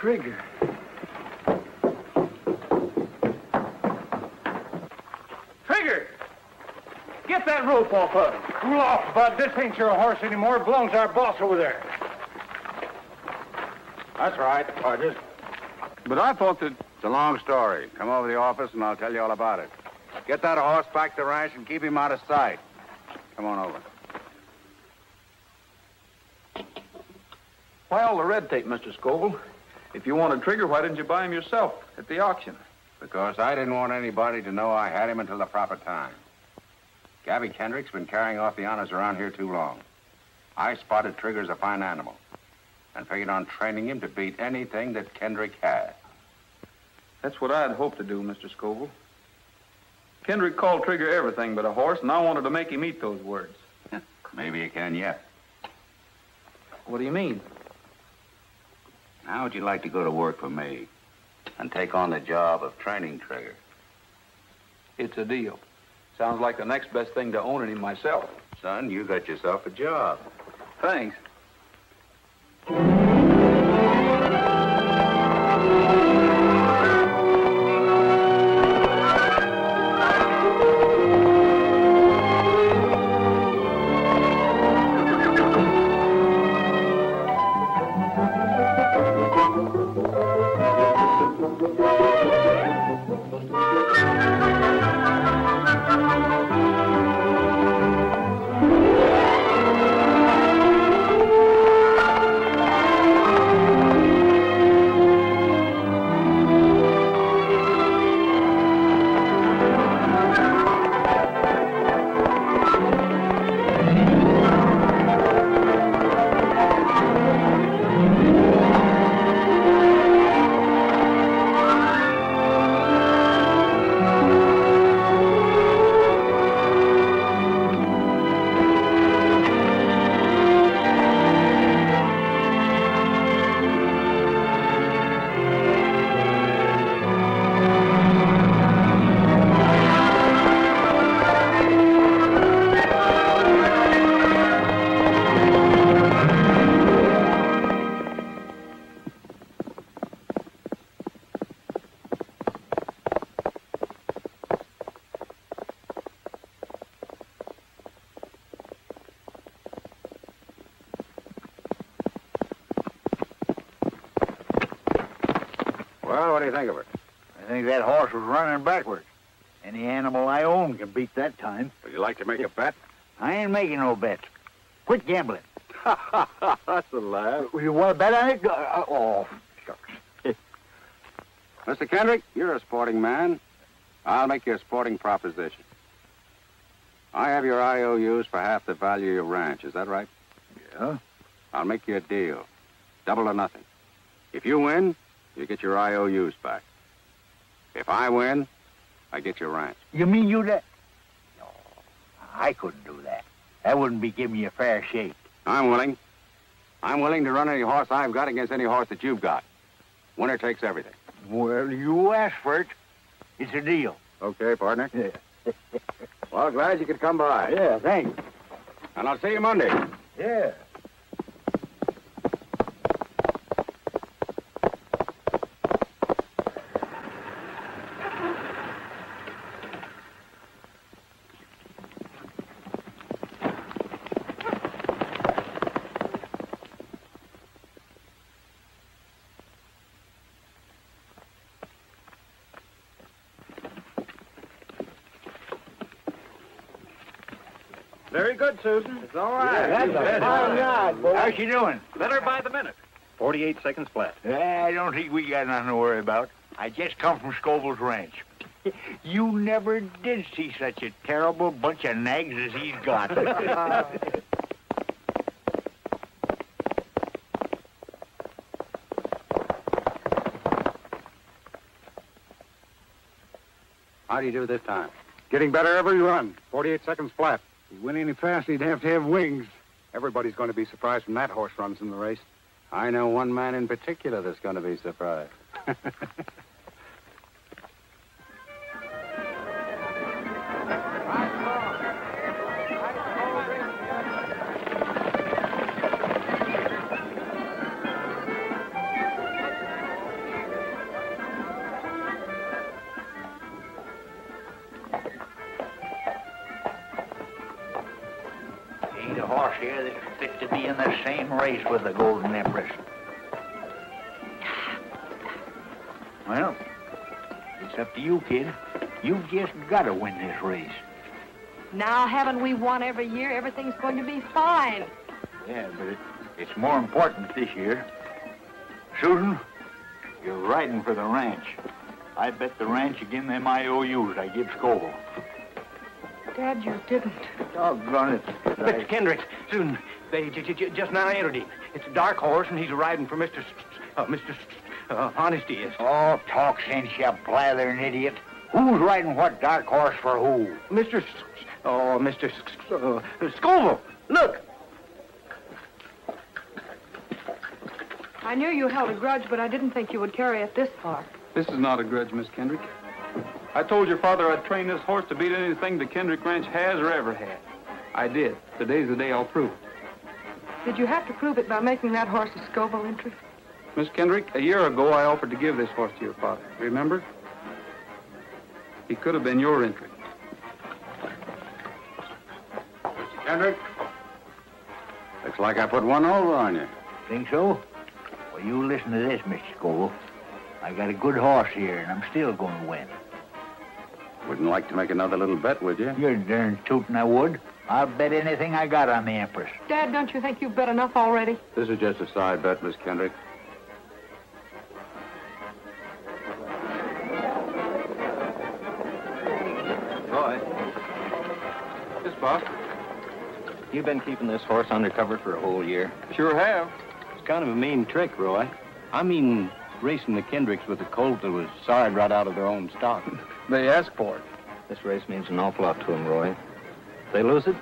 Trigger. Trigger! Get that rope off of him. Cool off, Bud. This ain't your horse anymore. It belongs to our boss over there. That's right, Rogers. But I thought that... It's a long story. Come over to the office and I'll tell you all about it. Get that horse back to the ranch and keep him out of sight. Come on over. Why all the red tape, Mr. Scoville? If you wanted Trigger, why didn't you buy him yourself at the auction? Because I didn't want anybody to know I had him until the proper time. Gabby Kendrick's been carrying off the honors around here too long. I spotted Trigger as a fine animal and figured on training him to beat anything that Kendrick had. That's what I'd hoped to do, Mr. Scoville. Kendrick called Trigger everything but a horse, and I wanted to make him eat those words. Maybe you can yet. What do you mean? How would you like to go to work for me? and take on the job of training Trigger. It's a deal. Sounds like the next best thing to owning him myself. Son, you got yourself a job. Thanks. Well, what do you think of her? I think that horse was running backwards. Any animal I own can beat that time. Would you like to make a bet? I ain't making no bets. Quit gambling. That's a laugh. You want to bet on it? Oh, shucks. Mr. Kendrick, you're a sporting man. I'll make you a sporting proposition. I have your IOUs for half the value of your ranch. Is that right? Yeah. I'll make you a deal. Double or nothing. If you win, you get your IOUs back. If I win, I get your ranch. You mean you that? No, I couldn't do that. That wouldn't be giving you a fair shake. I'm willing. I'm willing to run any horse I've got against any horse that you've got. Winner takes everything. Well, you asked for it. It's a deal. Okay, partner. Yeah. Well, glad you could come by. Yeah, thanks. And I'll see you Monday. Yeah. Very good, Susan. It's all right. That's a fine ride, boy. How's she doing? Better by the minute. 48 seconds flat. I don't think we got nothing to worry about. I just come from Scoville's ranch. You never did see such a terrible bunch of nags as he's got. How do you do this time? Getting better every run. 48 seconds flat. If he went any faster, he'd have to have wings. Everybody's going to be surprised when that horse runs in the race. I know one man in particular that's going to be surprised. Ain't a horse here that's fit to be in the same race with the Golden Empress. Well, it's up to you, kid. You've just got to win this race. Now, haven't we won every year? Everything's going to be fine. Yeah, but it's more important this year. Susan, you're riding for the ranch. I bet the ranch again them IOUs I give Scoville. Dad, you didn't. Doggone it. Mr. Kendrick, Susan, they just now entered him. It's a dark horse, and he's riding for Mr. Honesty is. Oh, talk sense, you blathering idiot. Who's riding what dark horse for who? Mr. Scoville. Look. I knew you held a grudge, but I didn't think you would carry it this far. This is not a grudge, Miss Kendrick. I told your father I'd train this horse to beat anything the Kendrick Ranch has or ever had. I did. Today's the day I'll prove it. Did you have to prove it by making that horse a Scoville entry? Miss Kendrick, a year ago I offered to give this horse to your father. Remember? He could have been your entry. Mr. Kendrick, looks like I put one over on you. Think so? Well, you listen to this, Mr. Scoville. I got a good horse here, and I'm still going to win. Wouldn't like to make another little bet, would you? You're darn tootin' I would. I'll bet anything I got on the Empress. Dad, don't you think you've bet enough already? This is just a side bet, Miss Kendrick. Roy. Yes, boss. You've been keeping this horse undercover for a whole year. Sure have. It's kind of a mean trick, Roy. I mean, racing the Kendricks with a colt that was sawed right out of their own stock. They asked for it. This race means an awful lot to them, Roy. If they lose it,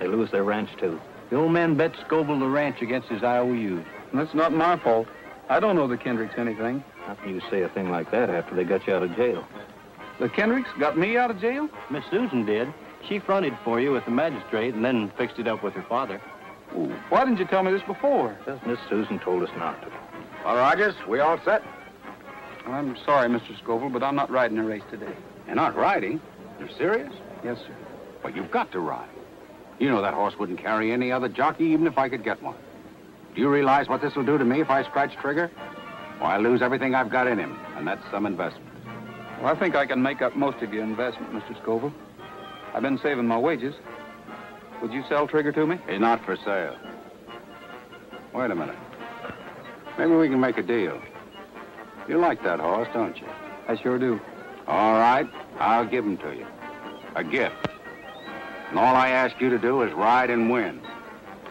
they lose their ranch, too. The old man bet Scoville the ranch against his IOUs. That's not my fault. I don't know the Kendricks anything. How can you say a thing like that after they got you out of jail? The Kendricks got me out of jail? Miss Susan did. She fronted for you with the magistrate and then fixed it up with her father. Ooh, why didn't you tell me this before? Because Miss Susan told us not to. Well, Rogers, we all set? I'm sorry, Mr. Scoville, but I'm not riding a race today. You're not riding? You're serious? Yes, sir. Well, you've got to ride. You know that horse wouldn't carry any other jockey, even if I could get one. Do you realize what this will do to me if I scratch trigger? Well, I lose everything I've got in him, and that's some investment. Well, I think I can make up most of your investment, Mr. Scoville. I've been saving my wages. Would you sell Trigger to me? He's not for sale. Wait a minute. Maybe we can make a deal. You like that horse, don't you? I sure do. All right, I'll give him to you. A gift. And all I ask you to do is ride and win.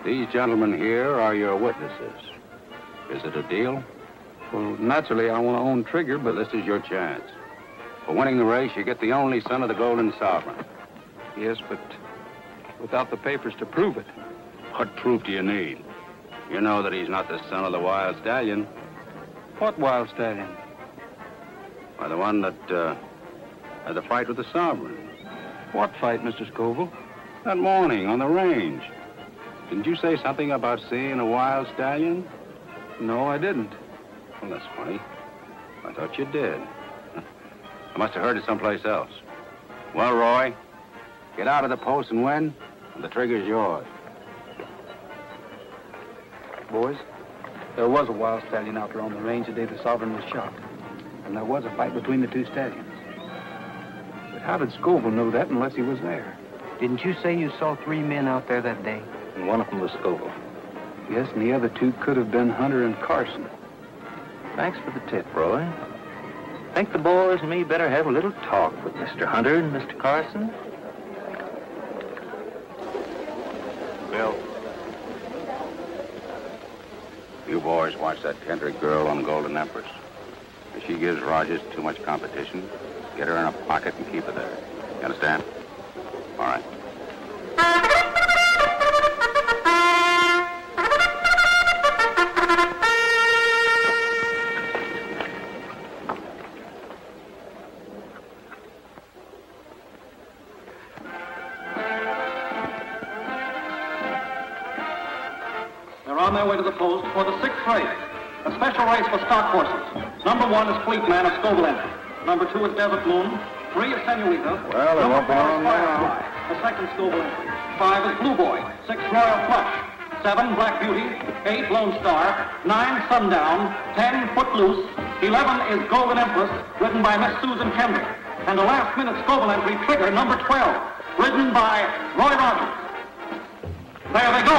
These gentlemen here are your witnesses. Is it a deal? Well, naturally, I want to own Trigger, but this is your chance. For winning the race, you get the only son of the Golden Sovereign. Yes, but without the papers to prove it. What proof do you need? You know that he's not the son of the Wild Stallion. What Wild Stallion? Why, the one that had the fight with the Sovereign. What fight, Mr. Scoville? That morning on the range. Didn't you say something about seeing a Wild Stallion? No, I didn't. Well, that's funny. I thought you did. I must have heard it someplace else. Well, Roy, get out of the post and win, and the Trigger's yours. Boys, there was a Wild Stallion out there on the range the day the Sovereign was shot. And there was a fight between the two stallions. But how did Scoville know that unless he was there? Didn't you say you saw 3 men out there that day? And one of them was Scoville. Yes, and the other 2 could have been Hunter and Carson. Thanks for the tip, Roy. Think the boys and me better have a little talk with Mr. Hunter and Mr. Carson? Bill. You boys watch that Kendrick girl on Golden Empress. If she gives Rogers too much competition, get her in a pocket and keep her there. You understand? All right. They're on their way to the post for the 6th race. A special race for stock horses. Number 1 is Fleetman of Scoville entry. Number 2 is Desert Moon. 3 is Senorita. Well, it won't be long now. Firefly, the 2nd Scoville entry. 5 is Blue Boy. 6 Royal Flush. 7 Black Beauty. 8 Lone Star. 9 Sundown. 10 Footloose. 11 is Golden Empress, ridden by Miss Susan Kendrick. And a last-minute Scoville entry, Trigger, number 12, ridden by Roy Rogers. There they go.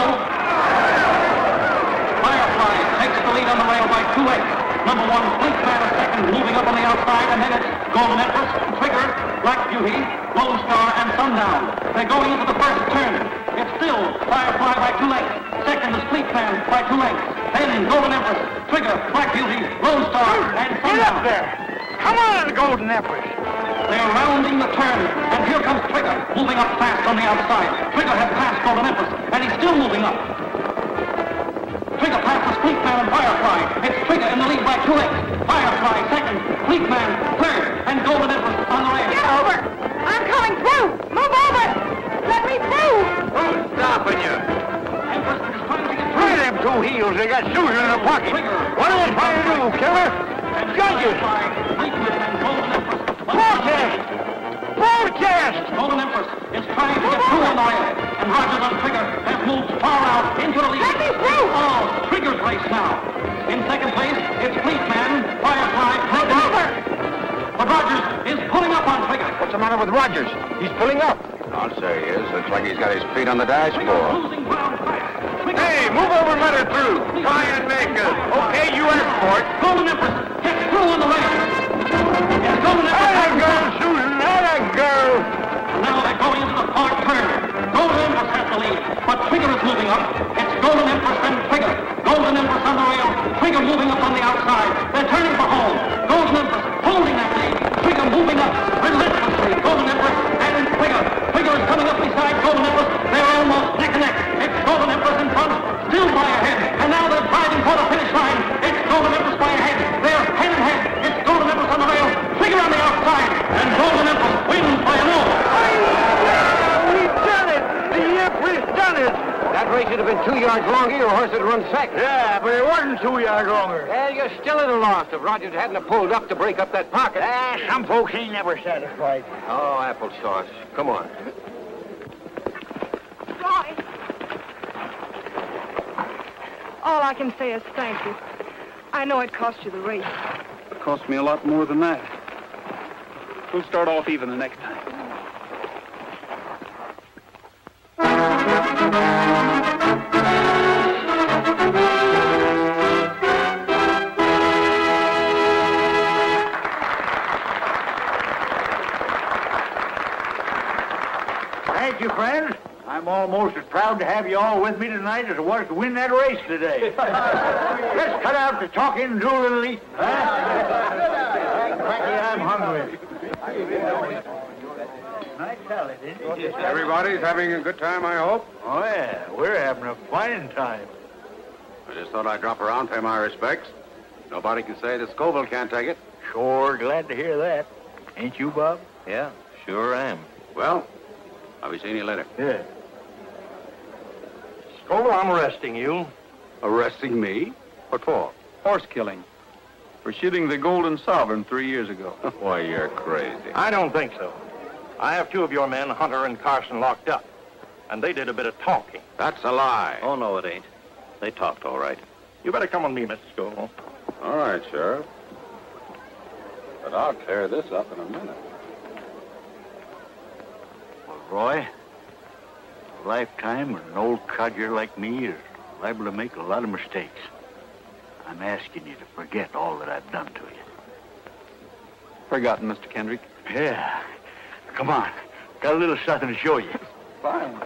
Firefly takes the lead on the rail by 2 lengths. Number 1, Fleetman is second, moving up on the outside, and then it's Golden Empress, Trigger, Black Beauty, Lone Star, and Sundown. They're going into the first turn. It's still Firefly by 2 lengths. Second is Fleetman by 2 lengths. Then Golden Empress, Trigger, Black Beauty, Lone Star, and Sundown. Get up there! Come on, Golden Empress! They're rounding the turn, and here comes Trigger, moving up fast on the outside. Trigger has passed Golden Empress, and he's still moving up. Trigger passes Fleetman and Firefly. It's Trigger in the lead by 2 lengths. Firefly second, Fleetman man, third, and Golden Empress on the rail. Get over! I'm coming through! Move over! Let me through! Who's stopping you? Empress is trying to get Look at them two heels. They got Susan in their pocket. What are they trying to do, killer? Judges! Protest! Protest! Golden Empress is trying to get through on the rail, and Rogers on Trigger has moved far out into the lead. Let me through! Oh, Trigger's race now. In second place, it's Fleetman, Firefly, and over. But Rogers is pulling up on Trigger. What's the matter with Rogers? He's pulling up. I'll say he is. Looks like he's got his feet on the dashboard. Hey, move over and let her through. Try and make us. Okay, you asked for it. Golden Empress gets through on the rail. It's Golden Empress. That girl, Susan. That girl. Now they're going into the park turn. Golden Empress has the lead, but Trigger is moving up. It's Golden Empress and Trigger. Golden Empress on the rail. Trigger moving up on the outside. They're turning for home. Golden Empress holding that lead. Trigger moving up relentlessly. Golden Empress and Trigger. Trigger is coming up beside Golden Empress. They're almost neck and neck. It's Golden Empress in front, still by a head. And now they're driving for the finish line. It's Golden Empress by a head. They're head and head. It's Golden Empress on the rail. Trigger on the outside. And Golden Empress wins by an oar. We've done it. The Empress done it. That race would have been 2 yards longer, your horse would run second. Yeah, but it wasn't 2 yards longer. Well, you're still at a loss if Rogers hadn't have pulled up to break up that pocket. Some folks ain't never satisfied. Oh, applesauce. Come on. Roy. All I can say is thank you. I know it cost you the race. It cost me a lot more than that. We'll start off even the next time. Thank you, friends. I'm almost as proud to have you all with me tonight as I was to win that race today. Let's cut out the talking and do a little eating, huh? Frankly, I'm hungry. Nice salad, isn't it? Everybody's having a good time, I hope. Oh, yeah. We're having a fine time. I just thought I'd drop around, pay my respects. Nobody can say that Scoville can't take it. Sure glad to hear that. Ain't you, Bob? Yeah, sure am. Well, I'll be seeing you later. Yeah. Scoville, I'm arresting you. Arresting me? What for? Horse killing. For shooting the Golden Sovereign 3 years ago. Why, you're crazy. I don't think so. I have 2 of your men, Hunter and Carson, locked up. And they did a bit of talking. That's a lie. Oh, no, it ain't. They talked all right. You better come with me, Mr. Scoville. All right, Sheriff. But I'll tear this up in a minute. Well, Roy, a lifetime with an old codger like me is liable to make a lot of mistakes. I'm asking you to forget all that I've done to you. Forgotten, Mr. Kendrick. Yeah. Come on. Got a little something to show you. Fine.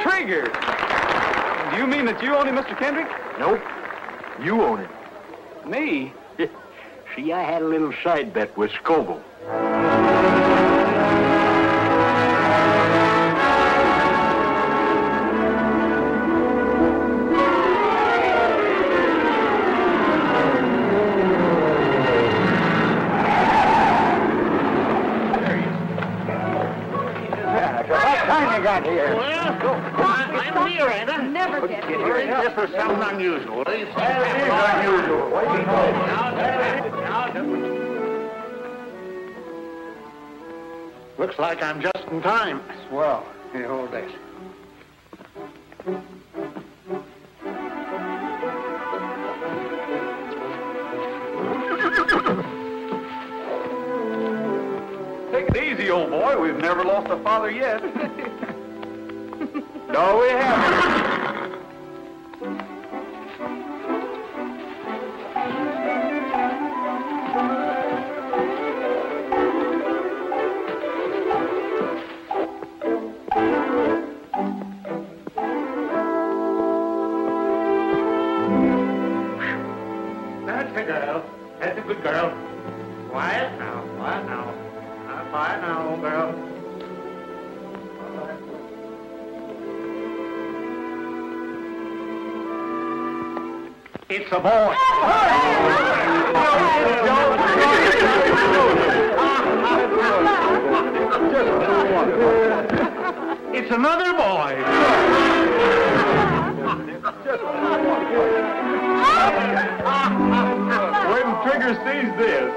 Trigger! Do you mean that you own him, Mr. Kendrick? Nope. You own it. Me? See, I had a little side bet with Scoville. Got here. Well, I'm here, ain't I? Never get here. This is something unusual. It is unusual. Looks like I'm just in time. Swell. Here, hold this. Take it easy, old boy. We've never lost a father yet. No, we haven't. That's a girl. That's a good girl. Quiet now, quiet now. Quiet now, old girl. It's a boy. It's another boy. When Trigger sees this.